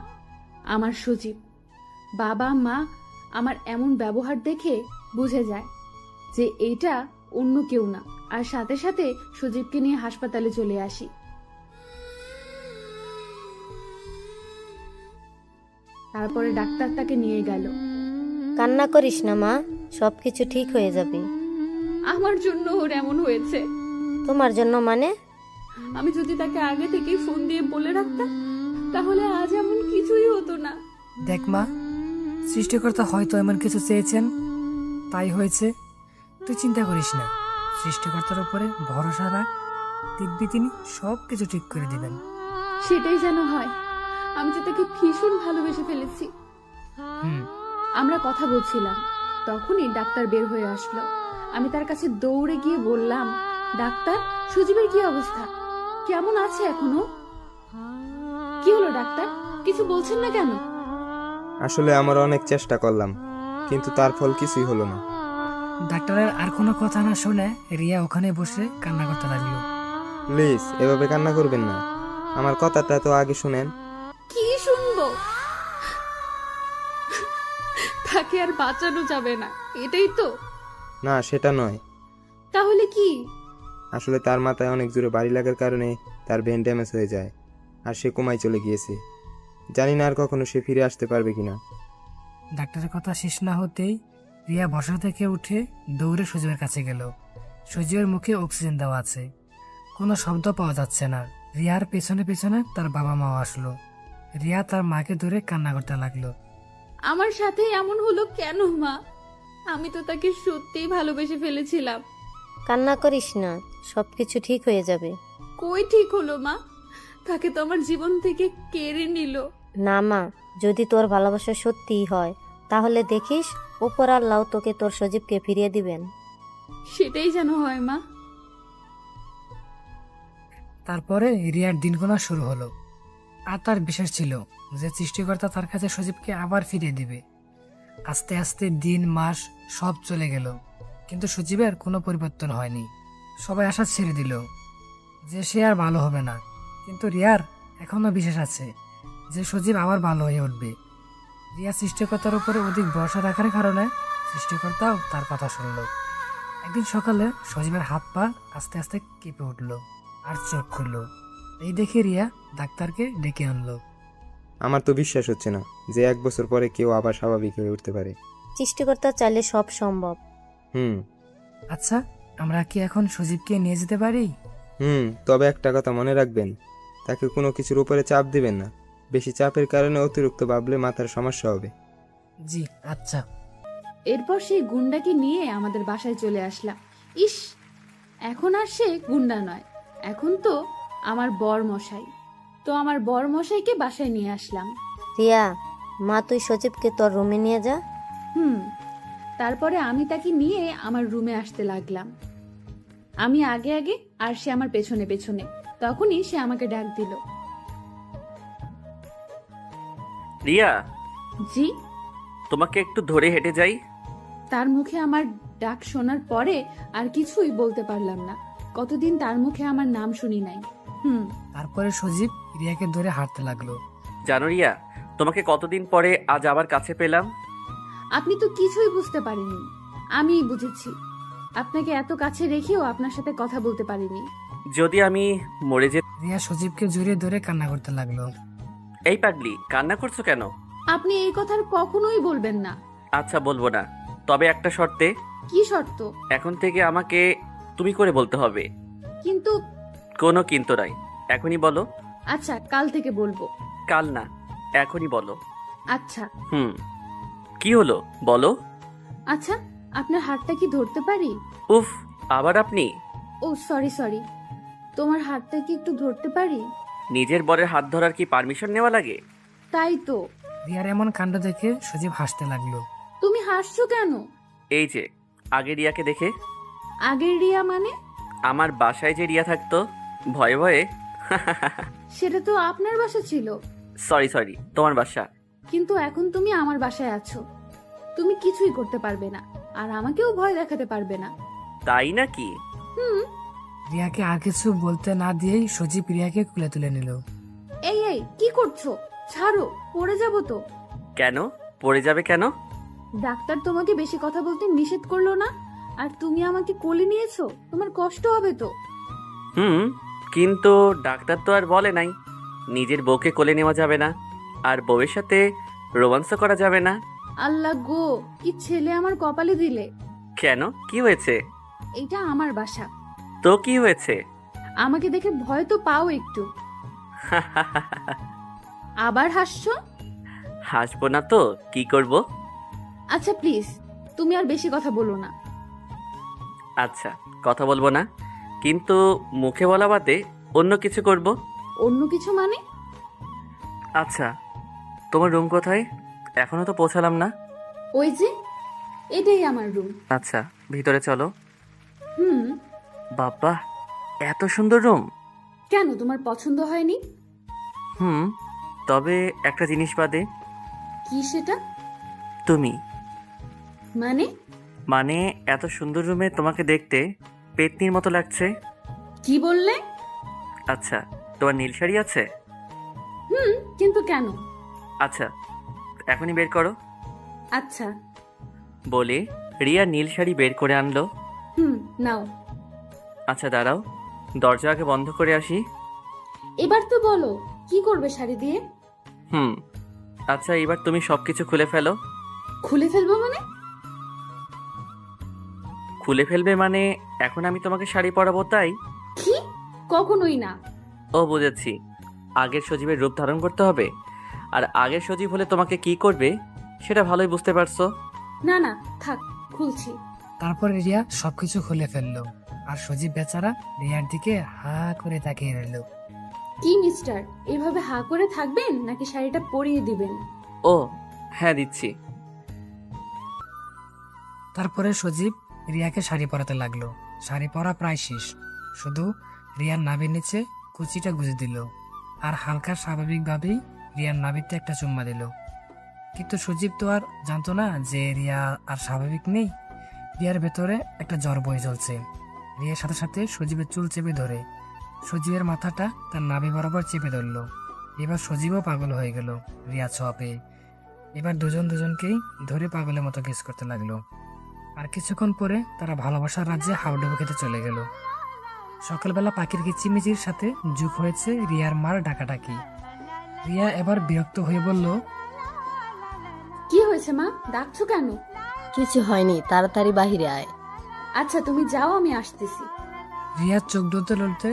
আমার সজীব। বাবা মা আমার এমন ব্যবহার দেখে বুঝে যায় যে এইটা অন্য কেউ না, আর সাথে সাথে সজীবকে নিয়ে হাসপাতালে চলে আসি। তারপরে ডাক্তার তাকে নিয়ে গেল। কান্না করিস না মা, সবকিছু ঠিক হয়ে যাবে। আমার জন্য ওর এমন হয়েছে। তোমার জন্য মানে? আমি যদি তাকে আগে থেকেই ফোন দিয়ে বলে রাখতাম তাহলে আজ এমন কিছুই হতো না। দেখ মা, সৃষ্টিকর্তা হয়তো এমন কিছু চেয়েছেন, তাই হয়েছে। তুই চিন্তা করিস না, সৃষ্টিকর্তার উপরে ভরসা রাখ, দেখবি তিনি সব কিছু ঠিক করে দিবেন। সেটাই যেন হয়। আমি তো তাকে ভীষণ ভালোবেসে ফেলেছি। আমরা কথা বলছিলাম, তখনই ডাক্তার বের হয়ে আসলো। আমি তার কাছে দৌড়ে গিয়ে বললাম, ডাক্তার, সজীবের কি অবস্থা? কেমন আছে এখনো? কি হলো ডাক্তার, কিছু বলছেন না কেন? আসলে আমরা অনেক চেষ্টা করলাম, কিন্তু তার ফল কিছুই হলো না। ডাক্তারের আর কোনো কথা না শুনে রিয়া ওখানে বসে কান্না করতে লাগলো। প্লিজ এভাবে কান্না করবেন না, আমার কথাটা তো আগে শুনেন। কি শুনবো? তাকে আর বাঁচানো যাবে না, এটাই তো? না, সেটা নয়। তাহলে কি? আসলে তার মাথায় অনেক জোরে বাড়ি লাগার কারণে তার ব্রেন ড্যামেজ হয়ে যায়, আর সে কোমায় চলে গিয়েছে। জানি না আর কখনো সে ফিরে আসতে পারবে কিনা। ডাক্তারের কথা শেষ না হতেই রিয়া বসা থেকে উঠে দৌড়ে সজীবের কাছে গেল। সজীবের মুখে অক্সিজেন দেওয়া আছে, কোনো শব্দ পাওয়া যাচ্ছে না। রিয়ার পেছনে পেছনে তার বাবা মাও আসলো। রিয়া তার মাকে ধরে কান্না করতে লাগলো। আমার সাথে এমন হলো কেন মা? আমি তো তাকে সত্যিই ভালোবেসে ফেলেছিলাম। কান্না করিস না, সবকিছু ঠিক হয়ে যাবে। কই ঠিক হলো মা? তাকে তো আমার জীবন থেকে কেড়ে নিল। না মা, যদি তোর ভালোবাসা সত্যিই হয় তাহলে দেখিস উপর আল্লাহ তোকে তোর সজীবকে ফিরিয়ে দিবেন। সেটাই যেন হয় মা। তারপরে রিয়ার দিন গোনা শুরু হলো, আর তার বিশ্বাস ছিল যে সৃষ্টিকর্তা তার কাছে সজীবকে আবার ফিরিয়ে দিবে। আস্তে আস্তে দিন মাস সব চলে গেল, কিন্তু সজীবের কোনো পরিবর্তন হয়নি। সবাই আশা ছেড়ে দিল যে সে আর ভালো হবে না, কিন্তু রিয়ার এখনো বিশ্বাস আছে যে সজীব আবার ভালো হয়ে উঠবে। রিয়া সৃষ্টিকর্তার উপরে অধিক ভরসা রাখার কারণে সৃষ্টিকর্তাও তার কথা শুনল। একদিন সকালে সজীবের হাত পা আস্তে আস্তে কেঁপে উঠল আর চোখ খুলল। এই দেখে রিয়া ডাক্তারকে ডেকে আনলো। আমার তো বিশ্বাস হচ্ছে না যে 1 বছর পরে কেউ আবার স্বাভাবিক হয়ে উঠতে পারে। সৃষ্টিকর্তা চাইলে সব সম্ভব। আচ্ছা, আমরা কি এখন সজীবকে নিয়ে যেতে পারি? তবে একটা কথা মনে রাখবেন, তাকে কোনো কিছুর উপরে চাপ দিবেন না। বেশি চাপের কারণে অতিরিক্ত ভাবলে মাথার সমস্যা হবে। জি আচ্ছা। এরপর সেই গুন্ডাকে নিয়ে আমাদের বাসায় চলে আসলাম। ইস, এখন আর সে গুন্ডা নয়, এখন তো আমার বর মশাই। তো আমার বর মশাইকে বাসায় নিয়ে আসলাম। রিয়া, মা তুই সজীবকে তোর রুমে নিয়ে যা। তারপরে আমি তাকে নিয়ে আমার রুমে আসতে লাগলাম। আমি আগে আগে আর সে আমার পেছনে পেছনে। তখনই সে আমাকে ডাক দিল। রিয়া, জি। তোমাকে একটু ধরে হেঁটে যাই। তার মুখে আমার ডাক শোনার পরে আর কিছুই বলতে পারলাম না। কতদিন তার মুখে আমার নাম শুনি নাই। তারপরে সজীব রিয়াকে ধরে হাঁটতে লাগলো। জানো রিয়া, তোমাকে কতদিন পরে আজ আবার কাছে পেলাম। আপনি তো কিছুই বুঝতে পারেননি, আমিই বুঝেছি। আপনাকে এত কাছে রেখেও আপনার সাথে কথা বলতে পারিনি। যদি আমি মরে যে। রিয়া সজীবকে জড়িয়ে ধরে কান্না করতে লাগলো। এই পাগলি, কান্না করছো কেন? আপনি এই কথা কখনোই বলবেন না। আচ্ছা, বলবো না, তবে একটা শর্তে। কি শর্ত? এখন থেকে আমাকে তুমি করে বলতে হবে। কিন্তু? কোনো কিন্তু নাই, এখনই বলো। আচ্ছা, কাল থেকে বলবো। কাল না, এখনই বলো। আচ্ছা। কি হলো বলো। আচ্ছা, আপনার হাতটা কি ধরতে পারি? উফ, আবার আপনি? ও সরি, তোমার হাতটা কি একটু ধরতে পারি? নিজের বরের হাত ধরার কি পারমিশন নেওয়া লাগে? তাই তো। রিয়ার এমন কাণ্ড দেখে সজীব হাসতে লাগলো। তুমি হাসছো কেন? এই যে, আগে রিয়াকে দেখে। আগের রিয়া মানে? আমার বাসায় যে রিয়া থাকতো ভয়ে ভয়ে। সেটা তো আপনার বাসা ছিল, সরি, তোমার বাসা। কিন্তু এখন তুমি আমার বাসায় আছো। তুমি কিছুই করতে পারবে না, আর আমাকেও ভয় দেখাতে পারবে না। তাই নাকি? হুম। রিয়াকে আর কিছু বলতে না দিয়েই সজীব রিয়াকে কুলে তুলে নিল। এই এই কি করছো? ছাড়ো, পড়ে যাবো তো। কেন পড়ে যাবে কেন? ডাক্তার তোমাকে বেশি কথা বলতে নিষেধ করলো না? আর তুমি আমাকে কোলে নিয়েছো, তোমার কষ্ট হবে তো। হুম, কিন্তু ডাক্তার তো আর বলে নাই নিজের বউকে কোলে নেওয়া যাবে না, আর বউয়ের সাথে রোমান্সও করা যাবে না। আল্লাহ গো, কি ছেলে আমার কপালে দিলে। কেন, কি হয়েছে? এইটা আমার বাসা। তো কি হয়েছে? আমাকে দেখে ভয় তো পাও একটু। আবার হাসছো? হাসবো না তো কি করব? আচ্ছা প্লিজ, তুমি আর বেশি কথা বলো না। আচ্ছা, কথা বলবো না, কিন্তু মুখে বলা বাদে অন্য কিছু করব। অন্য কিছু মানে? আচ্ছা, তোমার রুম কোথায়? এখনো তো পৌঁছালাম না। ওই যে, এটাই আমার রুম। আচ্ছা, ভিতরে চলো। হুম। বাবা, এত সুন্দর রুম। কেন, তোমার পছন্দ হয়নি? হুম, তবে একটা জিনিস বাদে। কি সেটা? তুমি। মানে? মানে এত সুন্দর রুমে তোমাকে দেখতে পেতনির মতো লাগছে। কি বললে? আচ্ছা, তোমার নীল শাড়ি আছে? হুম, কিন্তু কেন? আচ্ছা, এখনই বের করো। আচ্ছা। বলে রিয়া নীল শাড়ি বের করে আনলো। হুম, নাও। আচ্ছা দাঁড়াও, দরজা আগে বন্ধ করে আসি। এবার তো বলো, কি করবে শাড়ি দিয়ে? হুম, আচ্ছা এবার তুমি সবকিছু খুলে ফেলো। খুলে ফেলবো মানে? খুলে ফেলবে মানে এখন আমি তোমাকে শাড়ি পরাবো তাই? কি? কখনোই না। ও বুঝেছি, আগের সজীবের রূপ ধারণ করতে হবে। আর আগের সজীব হলে তোমাকে কি করবে সেটা ভালোই বুঝতে পারছো। না না, থাক, খুলছি। তারপরে রিয়া সবকিছু খুলে ফেললো, আর সজীব বেচারা রিয়ার দিকে হা করে তাকিয়ে রইল। কি মিস্টার, এভাবে হা করে থাকবেন নাকি শাড়িটা পরিয়ে দিবেন? ও হ্যাঁ, দিচ্ছি। তারপরে সজীব রিয়াকে শাড়ি পরাতে লাগলো। শাড়ি পরা প্রায় শেষ, শুধু রিয়ার নাভির নিচে কুচিটা গুজে দিল, আর হালকা স্বাভাবিকভাবেই রিয়ার নাভিতে একটা চুম্মা দিল। কিন্তু সজীব তো আর জানতো না যে রিয়া আর স্বাভাবিক নেই। রিয়ার ভেতরে একটা জ্বর বয়ে চলছে। রিয়ার সাথে সাথে সজীবের চুল চেপে ধরে সজীবের মাথাটা তার নাভি বরাবর চেপে ধরলো। এবার সজীবও পাগল হয়ে গেল রিয়া ছোঁয়া পেয়ে। এবার দুজন দুজনকেই ধরে পাগলের মতো কিস করতে লাগলো। আর কিছুক্ষণ পরে তারা ভালোবাসার রাজ্যে হাউডুবু খেতে চলে গেল। সকালবেলা পাখির কিচিমিচির সাথে যুগ হয়েছে রিয়ার মার ডাকাডাকি। রিয়া এবার বিরক্ত হয়ে বলল, কি হয়েছে মা, ডাকছো কেন? কিছু হয়নি, তাড়াতাড়ি বাহিরে আয়। আচ্ছা তুমি যাও, আমি আসতেছি। রিয়ার চোখ ডলতে ডলতে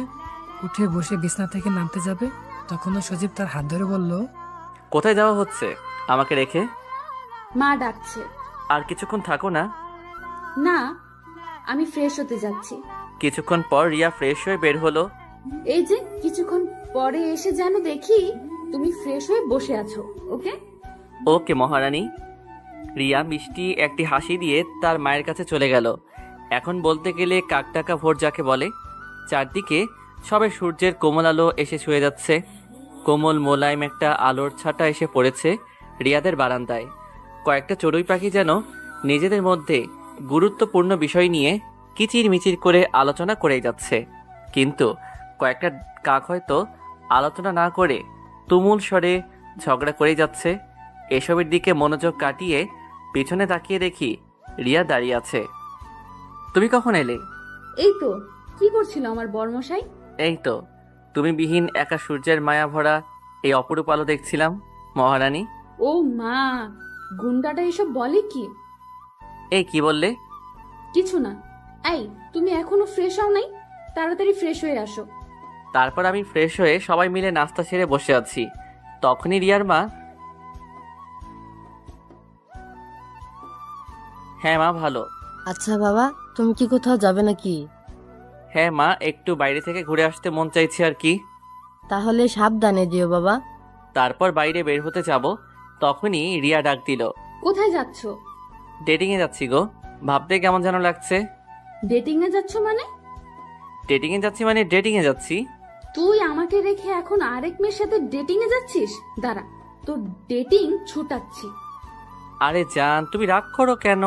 উঠে বসে বিছনা থেকে নামতে যাবে, তখনও সজীব তার হাত ধরে বলল, কোথায় যাওয়া হচ্ছে আমাকে রেখে? মা ডাকছে। আর কিছুক্ষণ থাকো না? না, আমি ফ্রেশ হতে যাচ্ছি। কিছুক্ষণ পর রিয়া ফ্রেশ হয়ে বের হলো। এই যে কিছুক্ষণ পরে এসে যেন দেখি তুমি ফ্রেশ হয়ে বসে আছো। ওকে? ওকে মহারানী। রিয়া মিষ্টি একটি হাসি দিয়ে তার মায়ের কাছে চলে গেল। এখন বলতে গেলে কাকটাকা ভোর যাকে বলে। চারদিকে সবে সূর্যের কোমল আলো এসে ছুঁয়ে যাচ্ছে। কোমল মোলায়েম একটা আলোর ছাটা এসে পড়েছে রিয়াদের বারান্দায়। কয়েকটা চড়ুই পাখি যেন নিজেদের মধ্যে গুরুত্বপূর্ণ বিষয় নিয়ে কিচির মিচির করে আলোচনা করেই যাচ্ছে, কিন্তু কয়েকটা কাক হয়তো আলোচনা না করে তুমুল স্বরে ঝগড়া করেই যাচ্ছে। এসবের দিকে মনোযোগ কাটিয়ে পিছনে তাকিয়ে দেখি রিয়া দাঁড়িয়ে আছে। তুমি কখন এলে? এই তো, কি করছিল আমার বর্মশাই? এই তো, তুমি বিহীন একা সূর্যের মায়া ভরা এই অপরূপ আলো দেখছিলাম মহারানী। ও মা, গুন্ডাটা এসব বলে কি? এই কি বললে? কিছু না। এই, তুমি এখনো ফ্রেশ হও নাই? তাড়াতাড়ি ফ্রেশ হয়ে আসো। তারপর আমি ফ্রেশ হয়ে সবাই মিলে নাস্তা সেরে বসে আছি। তখনই রিয়ার মা, হ্যাঁ মা ভালো। আচ্ছা বাবা, তুমি কি কোথাও যাবে নাকি? হ্যাঁ মা, একটু বাইরে থেকে ঘুরে আসতে মন চাইছে আর কি। তাহলে সাবধানে যেও বাবা। তারপর বাইরে বের হতে যাব, তখনই রিয়া ডাক দিল। কোথায় যাচ্ছ? ডেটিং এ যাচ্ছি গো। ভাবতে কেমন যেন লাগছে। ডেটিং এ যাচ্ছ মানে? ডেটিংয়ে যাচ্ছি মানে ডেটিংয়ে যাচ্ছি। তুই আমাকে রেখে এখন আরেক মেয়ের সাথে ডেটিং এ যাচ্ছিস? দাঁড়া, তোর ডেটিং ছুটাচ্ছি। আরে জান, তুমি রাগ করো কেন?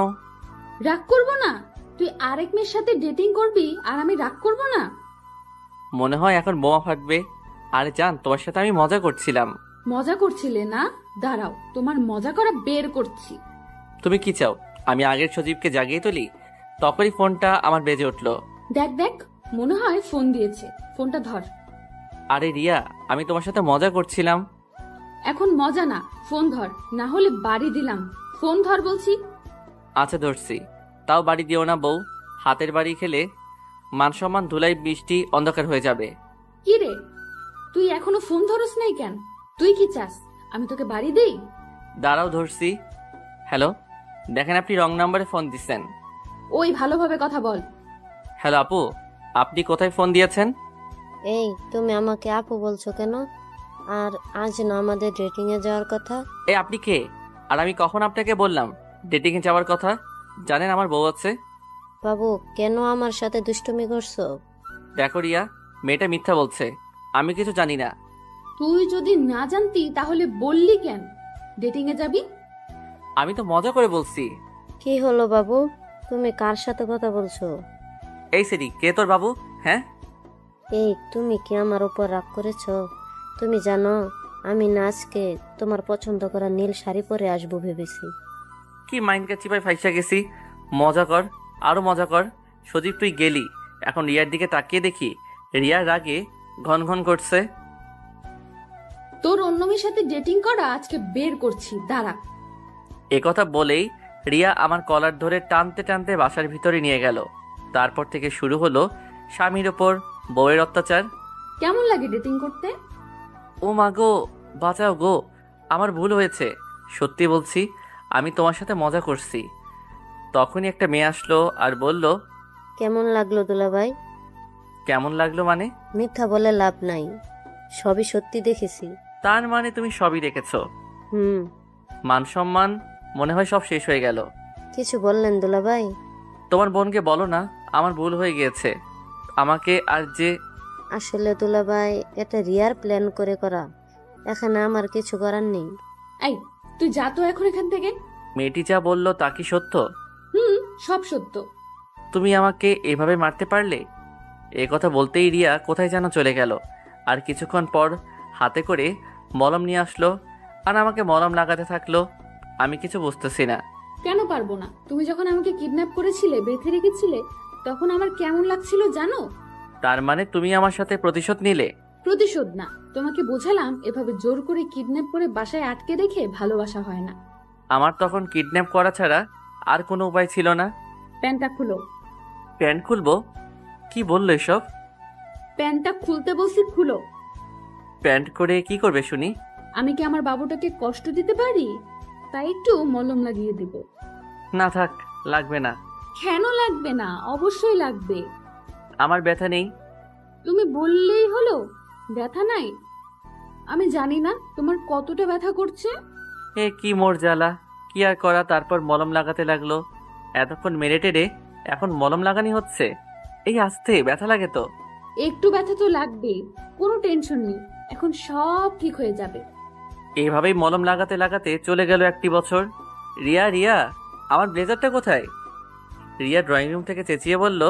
রাগ করবো না? তুই আরেক মেয়ের সাথে ডেটিং করবি আর আমি রাগ করবো না? মনে হয় এখন বোমা ফাটবে। আরে জান, তোমার সাথে আমি মজা করছিলাম। মজা করছিলে না? দাঁড়াও, তোমার মজা করা বের করছি। তুমি কি চাও আমি আগের সজীবকে জাগিয়ে তুলি? তখনই ফোনটা আমার বেজে উঠলো। দেখ দেখ, মনে হয় ফোন দিয়েছে, ফোনটা ধর। আরে রিয়া, আমি তোমার সাথে মজা করছিলাম। এখন মজা না, ফোন ধর, না হলে বাড়ি দিলাম। ফোন ধর বলছি। আচ্ছা ধরছি, তাও বাড়ি দিও না বউ। হাতের বাড়ি খেলে মান সম্মান ধুলাই বৃষ্টি অন্ধকার হয়ে যাবে। কি রে, তুই এখনো ফোন ধরস নাই কেন? তুই কি চাস আমি তোকে বাড়ি দেই? দাঁড়াও ধরছি। হ্যালো, দেখেন আপনি রং নাম্বারে ফোন দিচ্ছেন। ওই ভালোভাবে কথা বল। হ্যালো আপু, আপনি কোথায় ফোন দিয়েছেন? এই, তুমি আমাকে আপু বলছো কেন? আর আজ না আমাদের ডেটিংয়ে যাওয়ার কথা? এই আপনি কে? আর আমি কখন আপনাকে বললাম ডেটিংয়ে যাওয়ার কথা? জানেন আমার বউ আছে। বাবু, কেন আমার সাথে দুষ্টুমি করছো? দেখো রিয়া, মেয়েটা মিথ্যা বলছে, আমি কিছু জানি না। তুই যদি না জানতি তাহলে বললি কেন ডেটিং এ যাবি? আমি তো মজা করে বলছি। কি হলো বাবু, তুমি কার সাথে কথা বলছো? এই সেরি, কে তোর বাবু? হ্যাঁ, এই, তুমি কি আমার উপর রাগ করেছো? তুমি জানো আমি না আজকে তোমার পছন্দ করা নীল শাড়ি পরে আসবো ভেবেছি। কি মাইন্ডকে চিপায় ফাইসা গেছি। মজা কর, আরো মজা কর। সজীব তুই গেলি, এখন রিয়ার দিকে তাকিয়ে দেখি রিয়ার রাগে ঘন ঘন করছে। তোর অন্য মেয়ের সাথে ডেটিং করা আজকে বের করছি, দাঁড়া। একথা বলেই রিয়া আমার কলার ধরে টানতে টানতে বাসার ভিতরে নিয়ে গেল। তারপর থেকে শুরু হলো স্বামীর ওপর বউয়ের অত্যাচার। কেমন লাগে ডেটিং করতে? ও মা গো, বাঁচাও গো, আমার ভুল হয়েছে। সত্যি বলছি, আমি তোমার সাথে মজা করছি। তখনই একটা মেয়ে আসলো আর বলল, কেমন লাগলো দুলাভাই? কেমন লাগলো মানে? মিথ্যা বলে লাভ নাই, সবই সত্যি দেখেছি। তার মানে তুমি সবই দেখেছো? হুম। মান সম্মান মনে হয় সব শেষ হয়ে গেল। কিছু বললেন দুলাভাই? তোমার বোনকে বলো না আমার ভুল হয়ে গিয়েছে। আমাকে আর যে আসলে দুলাভাই, এটা রিয়ার প্ল্যান করে করা, এখানে আমার কিছু করার নেই। এই, তুই যা তো এখন এখান থেকে। মেয়েটি যা বলল তা কি সত্য? সব সত্য। তুমি আমাকে এভাবে মারতে পারলে? এ কথা বলতেই রিয়া কোথায় যেন চলে গেল। আর কিছুক্ষণ পর হাতে করে মলম নিয়ে আসলো আর আমাকে মলম লাগাতে থাকলো। আমি কিছু বুঝতেছি না। কেন পারবো না? তুমি যখন আমাকে কিডন্যাপ করেছিলে, বেঁধে রেখেছিলে, তখন আমার কেমন লাগছিল জানো? তার মানে তুমি আমার সাথে প্রতিশোধ নিলে? প্রতিশোধ না, তোমাকে বোঝালাম এভাবে জোর করে কিডন্যাপ করে বাসায় আটকে রেখে ভালোবাসা হয় না। আমার তখন কিডন্যাপ করা ছাড়া আর কোনো উপায় ছিল না। প্যান্টটা খুলো। প্যান্ট খুলবো? কি বললো এসব? প্যান্টটা খুলতে বলছি, খুলো। প্যান্ট করে কি করবে শুনি? আমি কি আমার বাবুটাকে কষ্ট দিতে পারি? তাই একটু মলম লাগিয়ে দেব। না থাক, লাগবে না। কেন লাগবে না? অবশ্যই লাগবে। আমার ব্যথা নেই। তুমি বললেই হলো ব্যথা নাই? আমি জানি না তোমার কতটা ব্যথা করছে। এ কি মোর জ্বালা, কি আর করা। তারপর মলম লাগাতে লাগলো। এতক্ষণ মেরে টেরে এখন মলম লাগানি হচ্ছে। এই আস্তে, ব্যথা লাগে তো। একটু ব্যথা তো লাগবে, কোনো টেনশন নেই, এখন সব ঠিক হয়ে যাবে। এইভাবেই মলম লাগাতে লাগাতে চলে গেল 1টি বছর। রিয়া রিয়া, আমার ব্লেজারটা কোথায়? রিয়া ড্রয়িং রুম থেকে চেঁচিয়ে বলল,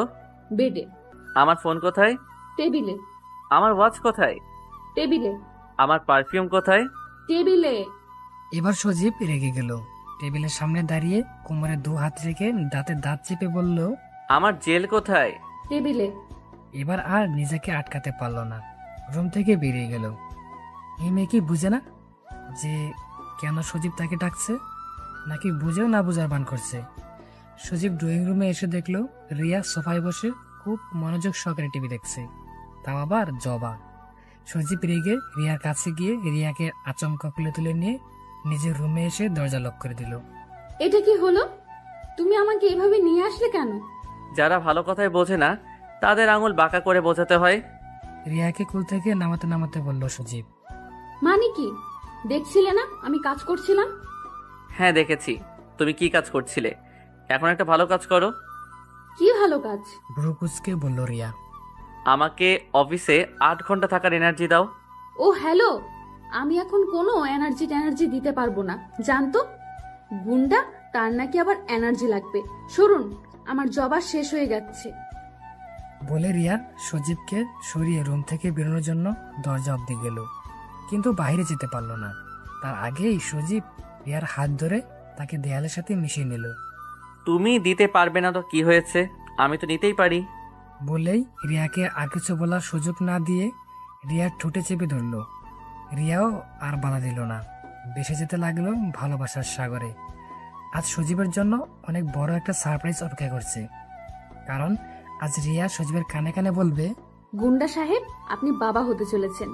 বেডে। আমার ফোন কোথায়? টেবিলে। আমার ওয়াচ কোথায়? টেবিলে। আমার পারফিউম কোথায়? টেবিলে। এবার সজীব রেগে গেল। টেবিলের সামনে দাঁড়িয়ে কোমরে 2 হাত রেখে দাঁতে দাঁত চেপে বলল, আমার জেল কোথায়? টেবিলে। এবার আর নিজেকে আটকাতে পারলো না, রুম থেকে বেরিয়ে গেল। এই মেয়ে কি বুঝে না যে কেন সজীব তাকে ডাকছে, নাকি বুঝেও না বুঝার ভান করছে? সজীব ড্রয়িং রুমে এসে দেখলো রিয়া সোফায় বসে খুব মনোযোগ সহকারে টিভি দেখছে, তাও আবার জবা। সজীব রেগে রিয়ার কাছে গিয়ে রিয়াকে আচমকা কোলে তুলে নিয়ে নিজের রুমে এসে দরজা লক করে দিল। এটা কি হলো? তুমি আমাকে এভাবে নিয়ে আসলে কেন? যারা ভালো কথায় বোঝে না তাদের আঙুল বাঁকা করে বোঝাতে হয়। রিয়াকে কোল থেকে নামাতে নামাতে বলল সজীব। মানে কি? দেখছিলে না আমি কাজ করছিলাম? হ্যাঁ দেখেছি, তুমি কি কাজ করছিলে। এখন একটা ভালো কাজ করো। কি ভালো কাজ? ভ্রু কুঁচকে বলল রিয়া। আমাকে অফিসে 8 ঘন্টা থাকার এনার্জি দাও। ও হ্যালো, আমি এখন কোনো এনার্জি দিতে পারবো না, জানতো? গুন্ডা, তার নাকি আবার এনার্জি লাগবে। সরুন, আমার জবা শেষ হয়ে যাচ্ছে। বলে রিয়া সজীবকে সরিয়ে রুম থেকে বেরোনোর জন্য দরজা অব্দি গেল, কিন্তু বাইরে যেতে পারলো না। তার আগেই সজীব রিয়ার হাত ধরে তাকে দেয়ালের সাথে মিশিয়ে নিল। তুমি দিতে পারবে না তো কি হয়েছে, আমি তো নিতেই পারি। বলেই রিয়াকে আর কিছু বলার সুযোগ না দিয়ে রিয়ার ঠোঁটে চেপে ধরল। রিয়াও আর বাধা দিল না, ভেসে যেতে লাগলো ভালোবাসার সাগরে। আজ সজীবের জন্য অনেক বড় একটা সারপ্রাইজ অপেক্ষা করছে, কারণ আজ রিয়া সজীবের কানে কানে বলবে, গুন্ডা সাহেব, আপনি বাবা হতে চলেছেন।